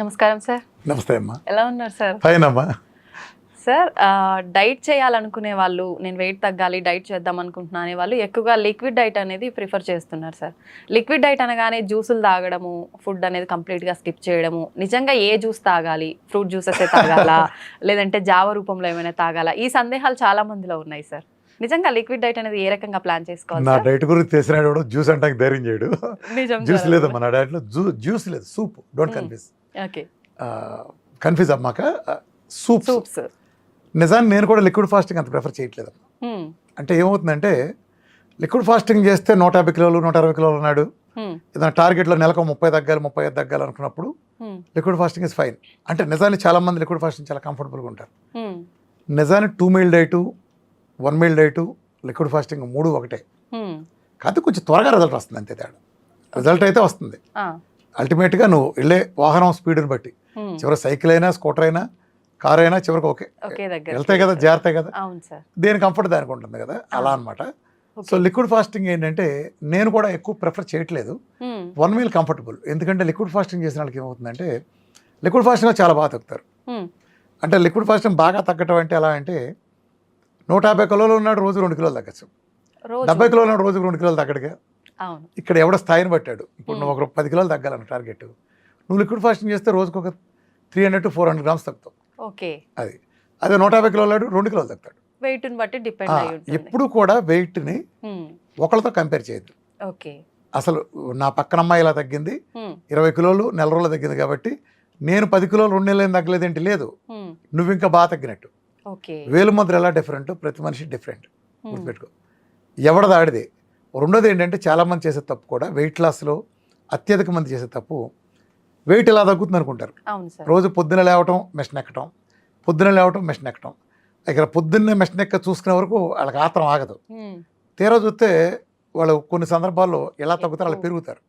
నమస్కారం సార్. నమస్తే అమ్మా. ఎలా ఉన్నారు సార్? ఫైన్ అమ్మా. సార్, డైట్ చేయాలనుకునే వాళ్ళు, నేను వెయిట్ తగ్గాలి, డైట్ చేద్దాం అనుకుంటున్నా అనే వాళ్ళు ఎక్కువగా లిక్విడ్ డైట్ అనేది ప్రిఫర్ చేస్తున్నారు సార్. లిక్విడ్ డైట్ అనగానే జ్యూసులు తాగడము, ఫుడ్ అనేది కంప్లీట్గా స్కిప్ చేయడము, నిజంగా ఏ జ్యూస్ తాగాలి, ఫ్రూట్ జ్యూసెస్ తాగాలా లేదంటే జావ రూపంలో ఏమైనా తాగాలా, ఈ సందేహాలు చాలా మందిలో ఉన్నాయి సార్. నిజంగా లిక్విడ్ డైట్ అనేది ఏ రకంగా ప్లాన్ చేసుకోవాలి? నా డైట్ గురించి తెలిసినాడు జ్యూస్ అంటే ధైర్యం చేయడు. నిజం జ్యూస్ లేదమ్మా నా డైట్లో. జ్యూస్ లేదు, soup. Don't confuse. Okay, confuse అమ్మాక. సూప్స్. నిజాన్ని నేను కూడా లిక్విడ్ ఫాస్టింగ్ అంత ప్రిఫర్ చేయట్లేదమ్మా. అంటే ఏమవుతుందంటే లిక్విడ్ ఫాస్టింగ్ చేస్తే 150 కిలోలు 160 కిలోలు ఉన్నాడు, ఏదైనా టార్గెట్లో నెలకు 30 తగ్గాలి 35 తగ్గాలి అనుకున్నప్పుడు లిక్విడ్ ఫాస్టింగ్ ఇస్ ఫైన్. అంటే నిజాన్ని చాలా మంది లిక్విడ్ ఫాస్టింగ్ చాలా కంఫర్టబుల్గా ఉంటారు. నిజాన్ని 2 meal diet, 1 meal diet, liquid fasting 3 ఒకటే. కాకపోతే కొంచెం త్వరగా రిజల్ట్ వస్తుంది, అంతే తేడా. రిజల్ట్ అయితే వస్తుంది. అల్టిమేట్గా నువ్వు వెళ్ళే వాహనం స్పీడ్ని బట్టి, చివరి సైకిల్ అయినా స్కూటర్ అయినా కార్ అయినా చివరికి ఓకే వెళ్తాయి కదా, జాగ్రత్తాయి కదా, దేని కంఫర్ట్ దానికి ఉంటుంది కదా, అలా అనమాట. సో లిక్విడ్ ఫాస్టింగ్ ఏంటంటే నేను కూడా ఎక్కువ ప్రిఫర్ చేయట్లేదు. 1 మీల్ కంఫర్టబుల్. ఎందుకంటే లిక్విడ్ ఫాస్టింగ్ చేసిన వాళ్ళకి ఏమవుతుందంటే లిక్విడ్ ఫాస్టింగ్లో చాలా బాగా తగ్గుతారు. అంటే లిక్విడ్ ఫాస్టింగ్ బాగా తగ్గటం అంటే ఎలా అంటే 150 కిలోలు ఉన్నాడు రోజు 2 కిలోలు తగ్గచ్చు, 70 కిలోలు ఉన్నాడు రోజుకు 2 కిలోలు తగ్గడుగా. ఇక్కడ ఎవడో స్థాయిని పట్టాడు. ఇప్పుడు నువ్వు ఒక 10 కిలోలు తగ్గాలన్న టార్గెట్, నువ్వు లిక్విడ్ ఫాస్టింగ్ చేస్తే రోజుకు ఒక 300 to 400 గ్రామ్స్ తగ్గుతావు. అది అదే 150 కిలోలు 2 కిలోలు తగ్గుతాడు. వెయిట్ని బట్టి డిపెండ్ అయ్యి ఉంటుంది. ఎప్పుడు కూడా వెయిట్ని ఒకళ్ళతో కంపేర్ చేయొద్దు. అసలు నా పక్కన అమ్మాయి ఇలా తగ్గింది, 20 కిలోలు నెల రోజులు తగ్గింది కాబట్టి నేను 10 కిలోలు 2 నెలలు ఏం తగ్గలేదేంటి, లేదు, నువ్వు ఇంకా బాగా తగ్గినట్టు. వేలు ముద్ర ఎలా డిఫరెంట్, ప్రతి మనిషి డిఫరెంట్, గుర్తుపెట్టుకో. ఎవడది ఆడిదే. రెండోది ఏంటంటే చాలామంది చేసే తప్పు కూడా, వెయిట్ లాస్లో అత్యధిక మంది చేసే తప్పు, వెయిట్ ఎలా తగ్గుతుంది అనుకుంటారు. రోజు పొద్దున లేవటం మెషిన్ ఎక్కటం, పొద్దున లేవటం మెషిన్ ఎక్కటం. ఇక్కడ పొద్దున్నే మెషిన్ ఎక్క చూసుకునే వరకు వాళ్ళకి ఆత్రం ఆగదు. తీరా చూస్తే వాళ్ళు కొన్ని సందర్భాల్లో ఎలా తగ్గుతారు, వాళ్ళు పెరుగుతారు.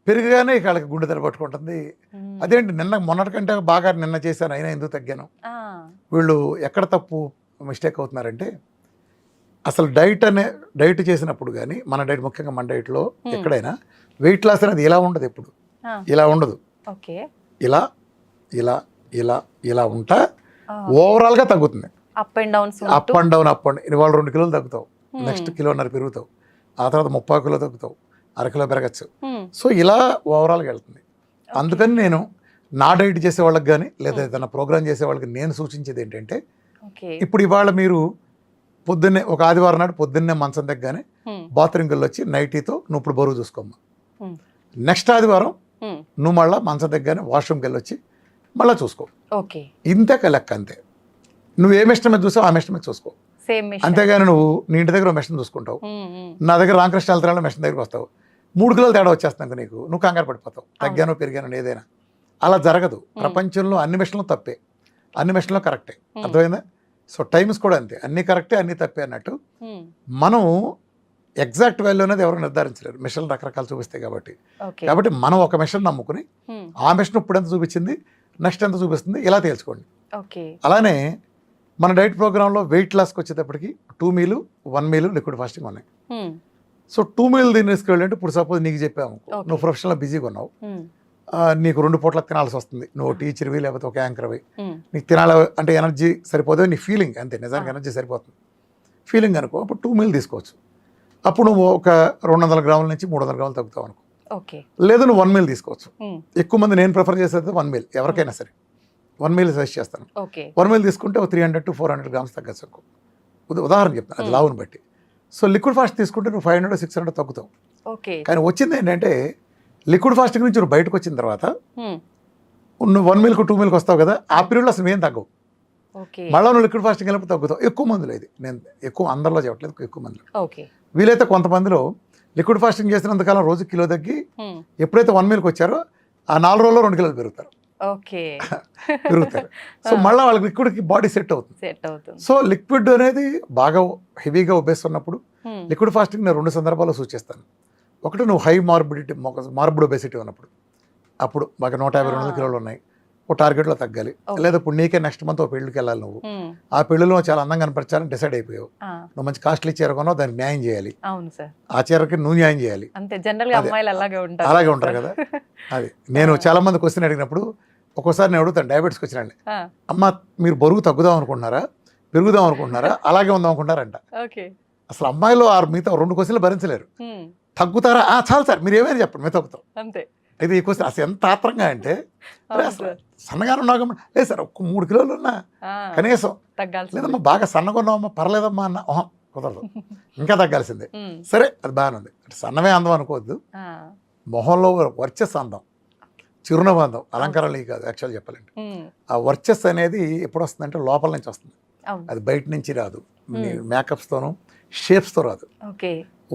పెరిగానే ఇక వాళ్ళకి గుండె దడ పట్టుకుంటుంది. అదేంటి నిన్న మొన్నటికంటే బాగా నిన్న చేశాను అయినా ఎందుకు తగ్గాను. వీళ్ళు ఎక్కడ తప్పు మిస్టేక్ అవుతున్నారంటే అసలు డైట్ చేసినప్పుడు కానీ, మన డైట్ ముఖ్యంగా మన డైట్లో ఎక్కడైనా వెయిట్ లాస్ అనేది ఇలా ఉండదు, ఎప్పుడు ఇలా ఉండదు. ఇలా ఇలా ఇలా ఇలా ఉంటా ఓవరాల్గా తగ్గుతుంది. అప్ అండ్ డౌన్ ఇవాళ 2 కిలోలు తగ్గుతావు, నెక్స్ట్ 1.5 కిలో పెరుగుతావు, ఆ తర్వాత 30 కిలో తగ్గుతావు, 1/2 కిలో పెరగచ్చు. సో ఇలా ఓవరాల్గా వెళ్తుంది. అందుకని నేను నా డైట్ చేసే వాళ్ళకి కానీ లేదా ఏదైనా ప్రోగ్రామ్ చేసే వాళ్ళకి నేను సూచించేది ఏంటంటే, ఇప్పుడు ఇవాళ మీరు పొద్దున్నే ఒక ఆదివారం నాడు పొద్దున్నే మంచం దగ్గరనే బాత్రూమ్కి వెళ్ళి వచ్చి నైటీతో నువ్వు ఇప్పుడు బరువు చూసుకోమ్మా. నెక్స్ట్ ఆదివారం నువ్వు మళ్ళీ మంచం దగ్గరనే వాష్రూమ్కి వెళ్ళి వచ్చి మళ్ళీ చూసుకో. ఇంతే లెక్క, అంతే. నువ్వు ఏ మెషిన్ మీద చూసావు ఆ మెషిన్ మీద చూసుకో. అంతేగాని నువ్వు నీ ఇంటి దగ్గర మెషిన్ చూసుకుంటావు, నా దగ్గర రామకృష్ణ వెళ్తాను మెషిన్ దగ్గరికి వస్తావు, 3 కిలోలు తేడా వచ్చేస్తాను నీకు, నువ్వు కంగారు పడిపోతావు, తగ్గానో పెరిగానో ఏదైనా. అలా జరగదు. ప్రపంచంలో అన్ని మెషిన్లు తప్పే, అన్ని మెషిన్లు కరెక్టే. అర్థమైందా? సో టైమ్స్ కూడా అంతే, అన్నీ కరెక్టే అన్నీ తప్పే అన్నట్టు. మనం ఎగ్జాక్ట్ వాల్యూ అనేది ఎవరు నిర్ధారించలేరు, మిషన్లు రకరకాలు చూపిస్తాయి కాబట్టి మనం ఒక మిషన్ నమ్ముకుని ఆ మిషన్ ఇప్పుడు ఎంత చూపించింది, నెక్స్ట్ ఎంత చూపిస్తుంది, ఇలా తేల్చుకోండి. అలానే మన డైట్ ప్రోగ్రాంలో వెయిట్ లాస్కి వచ్చేటప్పటికి 2 మీలు 1 మీలు లిక్విడ్ ఫాస్టింగ్ ఉన్నాయి. సో 2 మీలు దీన్ని తీసుకెళ్ళాలంటే ఇప్పుడు సపోజ్ నీకు చెప్పాము, నువ్వు ప్రొఫెషనల్గా బిజీగా ఉన్నావు, నీకు 2 పూట్ల తినాల్సి వస్తుంది, నువ్వు టీచర్వి లేకపోతే ఒక యాంకర్వి, నీకు తినాలి అంటే ఎనర్జీ సరిపోదు, నీ ఫీలింగ్ అంతే, నిజానికి ఎనర్జీ సరిపోతుంది ఫీలింగ్ అనుకో, అప్పుడు 2 మీలు తీసుకోవచ్చు. అప్పుడు నువ్వు ఒక 200 గ్రాముల నుంచి 300 గ్రాములు తగ్గుతావు అనుకో. లేదు నువ్వు 1 మీల్ తీసుకోవచ్చు. ఎక్కువ మంది నేను ప్రిఫర్ చేసేది 1 మీల్, ఎవరికైనా సరే 1 మీల్ సజెస్ట్ చేస్తాను. 1 మీల్ తీసుకుంటే ఒక 300 to 400 గ్రామ్స్ తగ్గచ్చు అనుకో, ఉదాహరణ చెప్తాను, అది లావుని బట్టి. సో లిక్విడ్ ఫాస్ట్ తీసుకుంటే నువ్వు 500 600 తగ్గుతావు. కానీ వచ్చింది ఏంటంటే లిక్విడ్ ఫాస్టింగ్ నుంచి నువ్వు బయటకు వచ్చిన తర్వాత నువ్వు 1 మీల్కు 2 మీల్కి వస్తావు కదా, ఆ పీరియడ్లో అసలు ఏం తగ్గవు. మళ్ళీ నువ్వు లిక్విడ్ ఫాస్టింగ్ వెళ్ళినప్పుడు తగ్గుతావు. ఎక్కువ మందిలో ఇది, నేను ఎక్కువ అందరిలో చెప్పట్లేదు, ఎక్కువ మందిలో. వీలైతే కొంతమందిలో లిక్విడ్ ఫాస్టింగ్ చేసినంతకాలం రోజు కిలో తగ్గి ఎప్పుడైతే 1 మీల్కి వచ్చారో ఆ 4 రోజుల్లో 2 కిలోలు పెరుగుతారు. సో మళ్ళీ వాళ్ళకి లిక్విడ్కి బాడీ సెట్ అవుతుంది. సో లిక్విడ్ అనేది బాగా హెవీగా ఒబేస్తున్నప్పుడు లిక్విడ్ ఫాస్టింగ్ నేను 2 సందర్భాల్లో సూచిస్తాను. ఒకటి నువ్వు హై మార్బిడ్ ఒబేసిటీ ఉన్నప్పుడు, అప్పుడు బాగా 150-200 కిలోలు ఉన్నాయి, ఒక టార్గెట్లో తగ్గాలి. లేదా ఇప్పుడు నీకే నెక్స్ట్ మంత్ ఒక పెళ్ళికి వెళ్ళాలి, నువ్వు ఆ పెళ్లిలో చాలా అందంగా కనపరచాలని డిసైడ్ అయిపోయావు. నువ్వు మంచి కాస్ట్లీ చీర కొన్నావు, దానికి న్యాయం చేయాలి. అవును సార్. ఆ చీరకి నువ్వు న్యాయం చేయాలి. అంతే, జనరల్ గా అమ్మాయిలు అలాగే ఉంటారు కదా. అది నేను చాలా మంది క్వశ్చన్ అడిగినప్పుడు ఒక్కోసారి నేను అడుగుతాను, డయాబెటీస్ వచ్చిన అమ్మ మీరు బరువు తగ్గుదాం అనుకుంటున్నారా, పెరుగుదాం అనుకుంటున్నారా, అలాగే ఉందాం అనుకుంటారంట. అసలు అమ్మాయిలో మిగతా 2 క్వశ్చన్లు భరించలేరు. తగ్గుతారా, చాలు సార్ మీరు ఏమైనా చెప్పండి, మేము తగ్గుతాం. అంతే. అయితే ఈ క్వశ్చన్ అసలు ఎంత ఆత్రంగా అంటే, అసలు సన్నగానే ఉన్నావు లేదు సార్, ఒక్క 3 కిలోలు ఉన్నా కనీసం లేదమ్మా, బాగా సన్నగా ఉన్నావమ్మా, పర్లేదమ్మా అన్న, కుదరదు, ఇంకా తగ్గాల్సిందే. సరే అది బాగానే ఉంది, సన్నమే అందం అనుకోవద్దు, మొహంలో వర్చస్సు అందం, చిరునవ్వు అందం, అలంకారాలు కాదు. యాక్చువల్ చెప్పాలంటే ఆ వర్చస్సు అనేది ఎప్పుడు వస్తుందంటే లోపల నుంచి వస్తుంది, అది బయట నుంచి రాదు, మేకప్స్తోనూ షేప్స్తో రాదు.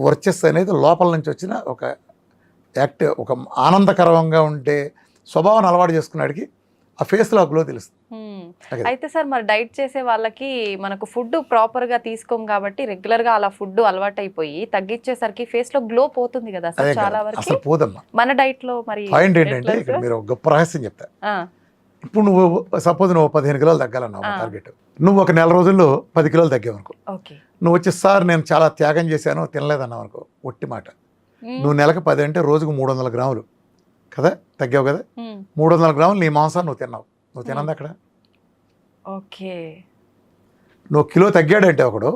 వర్చస్సు అనేది లోపల నుంచి వచ్చిన ఒక యాక్టివ్, ఒక ఆనందకరంగా ఉంటే స్వభావాన్ని అలవాటు చేసుకున్నాడికి ఆ ఫేస్లో గ్లో తెలుస్తుంది. అయితే సార్ మరి డైట్ చేసే వాళ్ళకి మనకు ఫుడ్ ప్రాపర్ గా తీసుకోం కాబట్టి రెగ్యులర్ గా అలా ఫుడ్ అలవాటు అయిపోయి తగ్గించేసరికి ఫేస్ లో గ్లో పోతుంది కదా సార్, చాలా వరకు. అసలు పోదమ్మా మన డైట్ లో. మరి పాయింట్ ఏంటంటే ఇక్కడ మీరు ఒక గొప్ప రహస్యం చెప్తా. ఇప్పుడు నువ్వు సపోజ్ నువ్వు 15 కిలోలు తగ్గాలన్నావు టార్గెట్, నువ్వు ఒక నెల రోజుల్లో 10 కిలోలు తగ్గావు అనుకో, నువ్వు వచ్చి సార్ నేను చాలా త్యాగం చేశాను తినలేదన్నావు అనుకో, ఒట్టి మాట. నువ్వు నెలకు 10 అంటే రోజుకు 300 గ్రాములు కదా తగ్గావు కదా, 300 గ్రాములు నీ మాంసాన్ని నువ్వు తిన్నావు. నువ్వు తినంది అక్కడ. నువ్వు కిలో తగ్గాడంటే ఒకడు,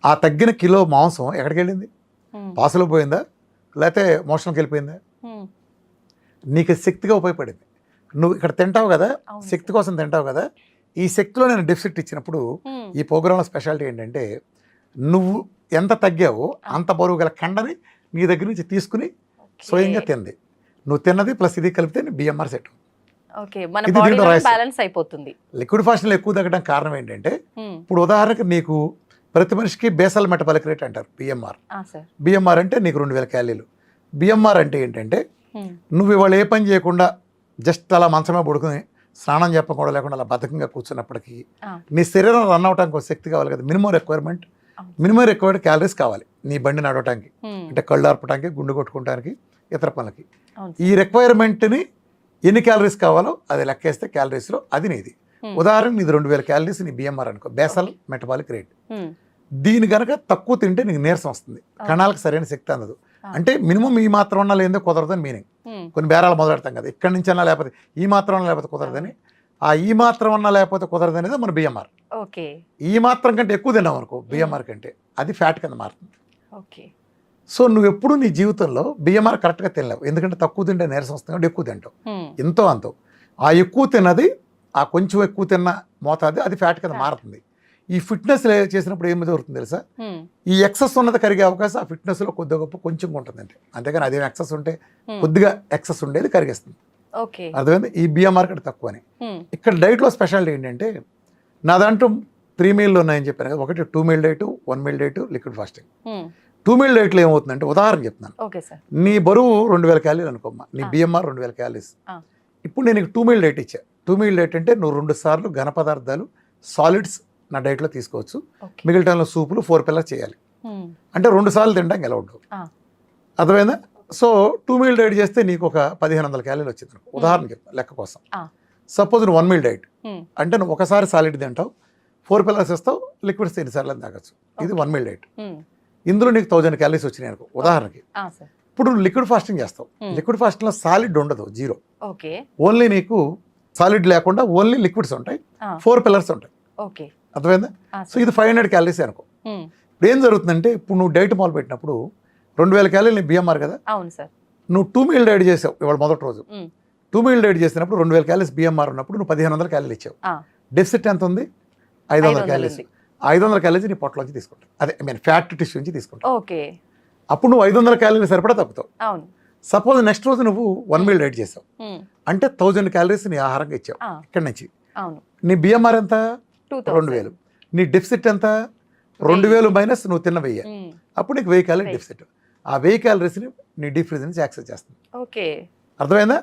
ఆ తగ్గిన కిలో మాంసం ఎక్కడికి వెళ్ళింది? పాసులో పోయిందా, లేకపోతే మోషన్కి వెళ్ళిపోయిందా? నీకు శక్తిగా ఉపయోగపడింది. నువ్వు ఇక్కడ తింటావు కదా, శక్తి కోసం తింటావు కదా, ఈ శక్తిలో నేను డెఫిసిట్ ఇచ్చినప్పుడు ఈ ప్రోగ్రాంలో స్పెషాలిటీ ఏంటంటే, నువ్వు ఎంత తగ్గావో అంత బరువు గల కండని నీ దగ్గర నుంచి తీసుకుని స్వయంగా తింది. నువ్వు తిన్నది ప్లస్ ఇది కలిపితే బిఎంఆర్ సెట్. లిక్విడ్ ఫాస్టింగ్ ఎక్కువ తగ్గడం కారణం ఏంటంటే, ఇప్పుడు ఉదాహరణకి నీకు ప్రతి మనిషికి బేసల్ మెటబాలిక్ రేట్ అంటారు బిఎంఆర్. బిఎంఆర్ అంటే నీకు 2000 క్యాలరీలు. బిఎంఆర్ అంటే ఏంటంటే, నువ్వు ఇవాళ ఏ పని చేయకుండా జస్ట్ అలా మంచమే పడుకుని స్నానం చెప్పకుండా లేకుండా అలా బద్ధకంగా కూర్చున్నప్పటికీ నీ శరీరం రన్ అవడానికి ఒక శక్తి కావాలి కదా. మినిమం రిక్వైర్డ్ క్యాలరీస్ కావాలి నీ బండి నడవటానికి, అంటే కళ్ళు ఆర్పడానికి, గుండు కొట్టుకోవడానికి, ఇతర పనులకి. ఈ రిక్వైర్మెంట్ని ఎన్ని క్యాలరీస్ కావాలో అది లెక్కేస్తే క్యాలరీస్లో అది నీది. ఉదాహరణ నీది 2000 క్యాలరీస్ నీ బిఎంఆర్ అనుకో, బేసల్ మెటబాలిక్ రేట్. దీని కనుక తక్కువ తింటే నీకు నీరసం వస్తుంది, కణాలకు సరైన శక్తి అందదు. అంటే మినిమం ఈ మాత్రం ఉన్నా లేదో కుదరదని మీనింగ్. కొన్ని బేరాలు మొదలెడతాం కదా, ఇక్కడి నుంచి అన్నా లేకపోతే ఈ మాత్రం అన్నా లేకపోతే కుదరదని. ఆ ఈ మాత్రం అన్నా లేకపోతే కుదరదు అనేది మన బిఎంఆర్. ఈ మాత్రం కంటే ఎక్కువ తిన్నాం అనుకో బిఎంఆర్ కంటే, అది ఫ్యాట్ కింద మారుతుంది. సో నువ్వు ఎప్పుడు నీ జీవితంలో బిఎంఆర్ కరెక్ట్గా తినలేవు, ఎందుకంటే తక్కువ తింటే నీరసం వస్తుంది కాబట్టి ఎక్కువ తింటావు, ఎంతో అంతో. ఆ ఎక్కువ తిన్నది, ఆ కొంచెం ఎక్కువ తిన్న మోతాదు అది ఫ్యాట్ కింద మారుతుంది. ఈ ఫిట్నెస్ చేసినప్పుడు ఏమి జరుగుతుంది తెలుసా, ఈ ఎక్సెస్ ఉన్నది కరిగే అవకాశం ఆ ఫిట్నెస్లో కొద్దిగా గొప్ప కొంచెం ఉంటుంది అంటే, అంతేగాని అదే ఎక్సెస్ ఉంటే కొద్దిగా ఎక్సెస్ ఉండేది కరిగేస్తుంది. అర్థమైంది? ఈ బిఎంఆర్ కంటే తక్కువ అని. ఇక్కడ డైట్లో స్పెషాలిటీ ఏంటంటే, నా దాంట్లో 3 మీల్లు ఉన్నాయని చెప్పాను కదా. ఒకటి 2 meal diet, 1 meal diet, liquid fasting. 2 meal డైట్లో ఏమవుతుందంటే, ఉదాహరణ చెప్తున్నాను, నీ బరువు 2000 క్యాలరీలు అనుకోమ్మా, నీ బిఎంఆర్ 2000 క్యాలరీస్. ఇప్పుడు నేను 2 మీల్ డైట్ ఇచ్చా. 2 మీల్ డైట్ అంటే నువ్వు 2 సార్లు ఘన పదార్థాలు సాలిడ్స్ నా డైట్లో తీసుకోవచ్చు, మిగిలిన టైంలో సూపులు 4 పిల్లర్స్ చేయాలి. అంటే 2 సార్లు తినడానికి ఎలా ఉండవు. అర్థమైందా? సో 2 మీల్ డైట్ చేస్తే నీకు ఒక 1500 క్యాలరీలు వచ్చింది ఉదాహరణకి లెక్క కోసం. సపోజ్ నువ్వు 1 మీల్ డైట్ అంటే నువ్వు ఒకసారి సాలిడ్ తింటావు, 4 పిల్లర్స్ ఇస్తావు, లిక్విడ్స్ ఎన్నిసార్లు అని తాగొచ్చు. ఇది 1 మీల్ డైట్. ఇందులో నీకు 1000 క్యాలరీస్ వచ్చినాయి అనుకో ఉదాహరణకి. ఇప్పుడు నువ్వు లిక్విడ్ ఫాస్టింగ్ చేస్తావు. లిక్విడ్ ఫాస్టింగ్లో సాలిడ్ ఉండదు, 0. ఓన్లీ నీకు సాలిడ్ లేకుండా ఓన్లీ లిక్విడ్స్ ఉంటాయి, 4 పిల్లర్స్ ఉంటాయి. అర్థమైందా? సో ఇది 500 క్యాలరీస్ అనుకో. ఇప్పుడు ఏం జరుగుతుందంటే, ఇప్పుడు నువ్వు డైట్ మొదలు పెట్టినప్పుడు 2000 క్యాలరీలు బిఎంఆర్ కదా. నువ్వు 2 మీల్ డైట్ చేసావు ఇవాళ మొదటి రోజు. 2 మీల్ డైట్ చేసినప్పుడు 2000 క్యాలరీస్ బిఎంఆర్ ఉన్నప్పుడు నువ్వు 1500 క్యాలరీలు ఇచ్చావు. డెఫిసిట్ ఎంత ఉంది? 500 క్యాలరీస్. 500 క్యాలరీస్ నీ పొట్టలోంచి తీసుకుంటావు, అదే ఫ్యాట్ టిష్యూ నుంచి తీసుకుంటావు. అప్పుడు నువ్వు 500 క్యాలరీలు సరిపడా తగ్గుతావు. సపోజ్ నెక్స్ట్ రోజు నువ్వు 1 మీల్ డైట్ చేసావు అంటే 1000 క్యాలరీస్ నీ ఆహారంగా ఇచ్చావు. ఇక్కడ నుంచి నీ బిఎంఆర్ ఎంత? 2000. నీ డెఫిసిట్ ఎంత? 2000 మైనస్ నువ్వు తిన్న 1000. అప్పుడు నీకు 1000 క్యాలరీ డెఫిసిట్. ఆ 1000 క్యాలరీస్ని నీ డీప్ ఫ్రీజ్ నుంచి యాక్సెస్ చేస్తుంది. అర్థమైందా?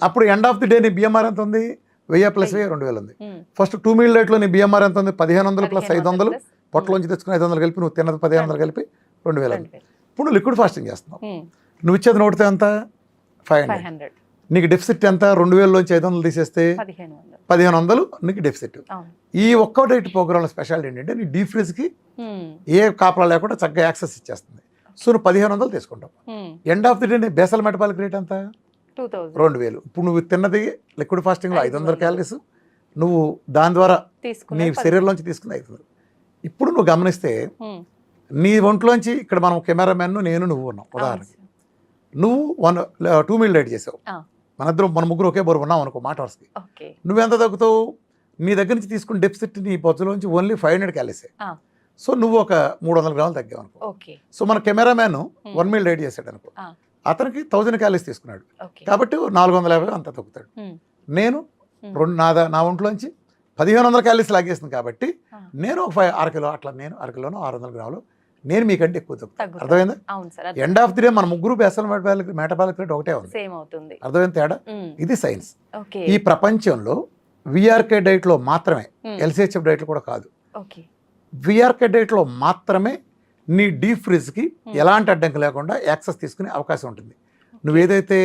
అప్పుడు ఎండ్ ఆఫ్ ది డే నీ బిఎంఆర్ ఎంత ఉంది? 1000 ప్లస్ 1000 2000 ఉంది. ఫస్ట్ 2 మీల్ డైట్లో నీ బిఎంఆర్ ఎంత ఉంది? 1500 ప్లస్ 500, పొట్టలోంచి తెచ్చుకుని 500 కలిపి నువ్వు తిన్నది 1500 కలిపి 2000 ఉంది. ఇప్పుడు నువ్వు లిక్విడ్ ఫాస్టింగ్ చేస్తున్నావు, నువ్వు ఇచ్చేది నోటితో ఎంత? 500. నీకు డెఫిసిట్ ఎంత 2000లోంచి 500 తీసేస్తే 1500. 1500 నీకు డెఫిసిట్. అవును. ఈ ఒక్క డైట్ ప్రోగ్రాంలో స్పెషాలిటీ ఏంటంటే నీ డీప్ ఫ్రిజ్కి ఏ కాపలా లేకుండా చక్కగా యాక్సెస్ ఇచ్చేస్తుంది. సో నువ్వు 1500 తీసుకుంటావు. End of the day basal metabolic rate ఎంత 2000. ఇప్పుడు నువ్వు తిన్నది లిక్విడ్ ఫాస్టింగ్లో 500 క్యాలరీస్, నువ్వు దాని ద్వారా నీ శరీరంలోంచి తీసుకున్న 500. ఇప్పుడు నువ్వు గమనిస్తే నీ ఒంట్లోంచి ఇక్కడ మనం కెమెరామెన్ నేను నువ్వు ఉన్నాం ఉదాహరణకి. నువ్వు 2 మీల్ డైట్ చేసావు, మన ముగ్గురు ఒకే బరువు ఉన్నాం అనుకో మాట వరుసకి. నువ్వెంత తగ్గుతావు? నీ దగ్గర నుంచి తీసుకున్న డెఫిసిట్ నీ బొజ్జులోంచి ఓన్లీ 500 క్యాలరీసే. సో నువ్వు ఒక 300 గ్రాములు తగ్గావు అనుకో. సో మన కెమెరామెన్ 1 మీల్ డైట్ చేసాడు అనుకో, అతనికి 1000 క్యాలరీస్ తీసుకున్నాడు కాబట్టి 450 అంత తగ్గుతాడు. నేను నా ఒంట్లోంచి 1500 క్యాలరీస్ లాగేస్తుంది కాబట్టి నేను ఒక 6 కిలో అట్లా నేను 6 కిలోను 600 గ్రాములు నేను మీకంటే ఎక్కువ తగ్గుతాను. అర్థమైందా? ఎండ్ ఆఫ్ ది డే మన ముగ్గురు బేసల్ మెటబాలిక్ రేట్ ఒకటే ఉంది. అర్థమైంది తేడా? ఇది సైన్స్. ఈ ప్రపంచంలో విఆర్కే డైట్లో మాత్రమే, ఎల్సిహెచ్ఎఫ్ డైట్లో కూడా కాదు, విఆర్కే డైట్లో మాత్రమే నీ డీప్ ఫ్రిజ్కి ఎలాంటి అడ్డంకి లేకుండా యాక్సెస్ తీసుకునే అవకాశం ఉంటుంది. నువ్వు ఏదైతే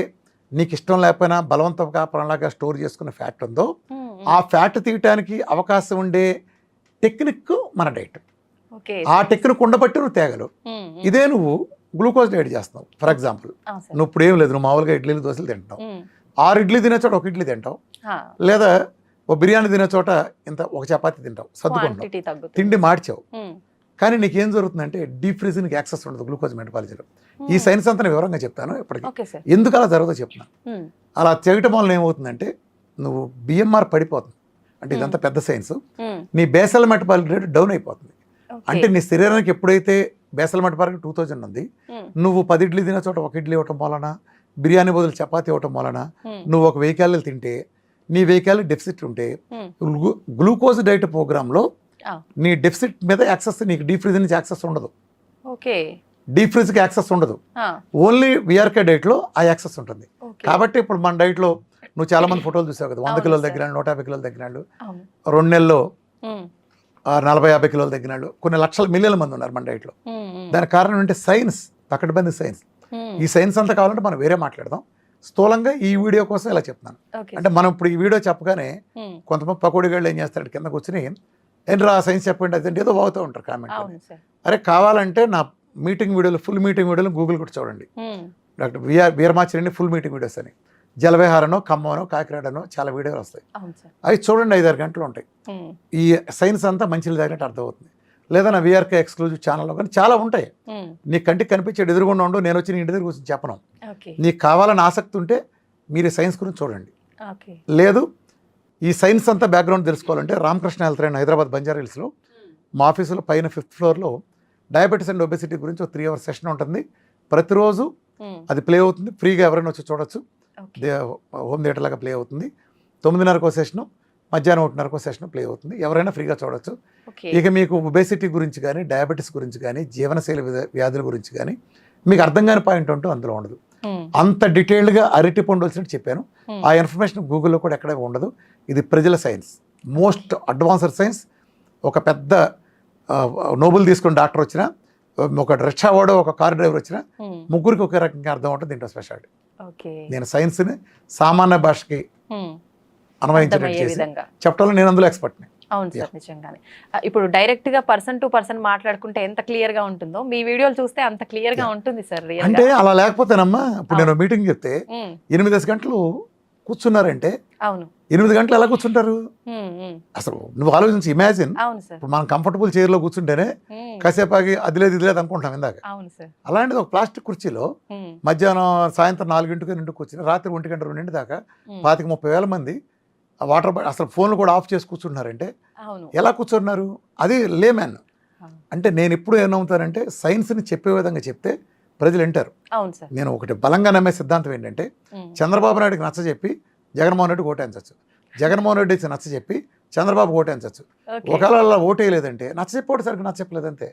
నీకు ఇష్టం లేకపోయినా బలవంతం కాపరంలాగా స్టోర్ చేసుకున్న ఫ్యాట్ ఉందో ఆ ఫ్యాట్ తీయటానికి అవకాశం ఉండే టెక్నిక్ మన డైట్. ఆ టెక్నిక్ ఉండబట్టి నువ్వు తేగలవు. ఇదే నువ్వు గ్లూకోజ్ డైట్ చేస్తున్నావు ఫర్ ఎగ్జాంపుల్, నువ్వు ఇప్పుడు ఏం లేదు, నువ్వు మామూలుగా ఇడ్లీలు దోశలు తింటావు, 6 ఇడ్లీ తినే చోట 1 ఇడ్లీ తింటావు, లేదా ఓ బిర్యానీ తినే చోట ఇంత ఒక చపాతీ తింటావు, సర్దుకుంటావు, తిండి మార్చావు. కానీ నీకేం జరుగుతుందంటే డీప్ ఫ్రిజ్ నీకు యాక్సెస్ ఉండదు గ్లూకోజ్ మెటబాలిజీలో. ఈ సైన్స్ అంతా నేను వివరంగా చెప్తాను ఇప్పటికీ, ఎందుకు అలా జరుగుతుందో చెప్తున్నాను. అలా చేయటం వల్ల ఏమవుతుందంటే నువ్వు బిఎంఆర్ పడిపోతుంది, అంటే ఇదంతా పెద్ద సైన్స్. నీ బేసల్ మెటబాలిక్ రేట్ డౌన్ అయిపోతుంది. అంటే నీ శరీరానికి ఎప్పుడైతే బేసల్ మెటబాలిక్ 2000 ఉంది, నువ్వు 10 ఇడ్లీ తినే చోట 1 ఇడ్లీ ఇవ్వటం వలన, బిర్యానీ బదులు చపాతీ ఇవ్వటం వలన, నువ్వు ఒక 1000 క్యాలరీలు తింటే, నీ 1000 క్యాలరీ డెఫిసిట్ ఉంటే గ్లూకోజ్ డైట్ ప్రోగ్రాంలో నీ డెఫిసిట్ మీద యాక్సెస్, నీకు డీప్ ఫ్రిజ్ నుంచి యాక్సెస్ ఉండదు. డీప్ ఫ్రిజ్కి యాక్సెస్ ఉండదు, ఓన్లీ విఆర్కే డైట్లో ఆ యాక్సెస్ ఉంటుంది. కాబట్టి ఇప్పుడు మన డైట్లో నువ్వు చాలా మంది ఫోటోలు చూసావు కదా, 100 కిలోలు తగ్గినాడు, 150 కిలోలు తగ్గినాడు, 2 నెలల్లో 40-50 కిలోలు తగ్గినాడు, కొన్ని లక్షల మిలియన్ల మంది ఉన్నారు మన డైట్లో. దానికి కారణం ఏంటంటే సైన్స్, పకడ్బందీ సైన్స్. ఈ సైన్స్ అంతా కావాలంటే మనం వేరే మాట్లాడదాం. స్థూలంగా ఈ వీడియో కోసం ఇలా చెప్తున్నాను. అంటే మనం ఇప్పుడు ఈ వీడియో చెప్పగానే కొంతమంది పకోడిగాళ్ళు ఏం చేస్తాడు, కింద కూర్చొని ఏంట్రా సైన్స్ చెప్పండి అదంటే ఏదో వాగుతూ ఉంటారు కామెంట్. అరే కావాలంటే నా మీటింగ్ వీడియోలు, ఫుల్ మీటింగ్ వీడియోలు గూగుల్ కూడా చూడండి. డాక్టర్ వీరమాచిరెడ్డి ఫుల్ మీటింగ్ వీడియోస్ అని, జలవిహారనో, ఖమ్మనో, కాకినాడనో చాలా వీడియోలు వస్తాయి. అవి చూడండి, 5-6 గంటలు ఉంటాయి. ఈ సైన్స్ అంతా మంచిలు తగినట్టు అర్థమవుతుంది. లేదా నా విఆర్కే ఎక్స్క్లూజివ్ ఛానల్లో కానీ చాలా ఉంటాయి. నీ కంటికి కనిపించేది ఎదురుగుండా ఉండు, నేను వచ్చి నీ ఇంటి దగ్గర కూర్చొని చెప్పను. నీకు కావాలని ఆసక్తి ఉంటే మీరు సైన్స్ గురించి చూడండి. లేదు ఈ సైన్స్ అంతా బ్యాక్గ్రౌండ్ తెలుసుకోవాలంటే రామకృష్ణ హెల్త్ లైన్ హైదరాబాద్ బంజారా హిల్స్లో మా ఆఫీసులో పైన 5th ఫ్లోర్లో డయాబెటీస్ అండ్ ఒబెసిటీ గురించి ఒక 3 hours సెషన్ ఉంటుంది. ప్రతిరోజు అది ప్లే అవుతుంది, ఫ్రీగా ఎవరైనా వచ్చి చూడొచ్చు. హోమ్ థియేటర్ లాగా ప్లే అవుతుంది. 9:30 సెషను, మధ్యాహ్నం 1:30 సెషన్ ప్లే అవుతుంది. ఎవరైనా ఫ్రీగా చూడొచ్చు. ఇక మీకు ఒబెసిటీ గురించి కానీ, డయాబెటీస్ గురించి కానీ, జీవనశైలి వ్యాధుల గురించి కానీ మీకు అర్థం కాని పాయింట్ అంటూ అందులో ఉండదు. అంత డీటెయిల్డ్గా అరటి పండు వచ్చినట్టు చెప్పాను. ఆ ఇన్ఫర్మేషన్ గూగుల్లో కూడా ఎక్కడ ఉండదు. ఇది ప్రజల సైన్స్, మోస్ట్ అడ్వాన్స్డ్ సైన్స్. ఒక పెద్ద నోబెల్ తీసుకున్న డాక్టర్ వచ్చినా, ఒక రిక్షా వాడో, ఒక కార్ డ్రైవర్ వచ్చినా ముగ్గురికి ఒకే రకంగా అర్థం ఉంటుంది. దీంట్లో స్పెషాలిటీ. నేను సైన్స్ని సామాన్య భాషకి అన్వయించేసి చెప్పడంలో నేను అందులో ఎక్స్పర్ట్ని. అవును సార్, నిజంగానే. ఇప్పుడు డైరెక్ట్ గా పర్సన్ టు పర్సన్ మాట్లాడుకుంటే ఎంత క్లియర్ గా ఉంటుందో మీ వీడియోలు చూస్తే అంత క్లియర్ గా ఉంటుంది సార్. అంటే అలా లేకపోతేనమ్మా, ఇప్పుడు నేను మీటింగ్ చెప్తే 8 గంటలు కూర్చున్నారంటే, అవును 8 గంటలు ఎలా కూర్చుంటారు అసలు? నువ్వు ఆలోచించి ఇమాజిన్. ఇప్పుడు మనం కంఫర్టబుల్ చైర్ లో కూర్చుంటేనే కాసేపు ఆగి అదిలేదు ఇదిలేదు అనుకుంటాం ఇందాక. అలాంటిది ఒక ప్లాస్టిక్ కుర్చీలో మధ్యాహ్నం సాయంత్రం 4 కూర్చుని రాత్రి 1 గంట 2 దాకా 25-30 వేల మంది వాటర్ అసలు ఫోన్లు కూడా ఆఫ్ చేసి కూర్చుంటున్నారంటే ఎలా కూర్చున్నారు? అది లేమ్యాన్. అంటే నేను ఎప్పుడు ఏమవుతానంటే సైన్స్ని చెప్పే విధంగా చెప్తే ప్రజలు వింటారు. నేను ఒకటి బలంగా నమ్మే సిద్ధాంతం ఏంటంటే, చంద్రబాబు నాయుడుకి నచ్చ చెప్పి జగన్మోహన్ రెడ్డికి ఓటేయించవచ్చు, జగన్మోహన్ రెడ్డి నచ్చ చెప్పి చంద్రబాబు ఓటేయించవచ్చు. ఒకవేళ అలా ఓటేయలేదంటే నచ్చ చెప్పోటి సరిగ్గా నచ్చ చెప్పలేదు అంతే.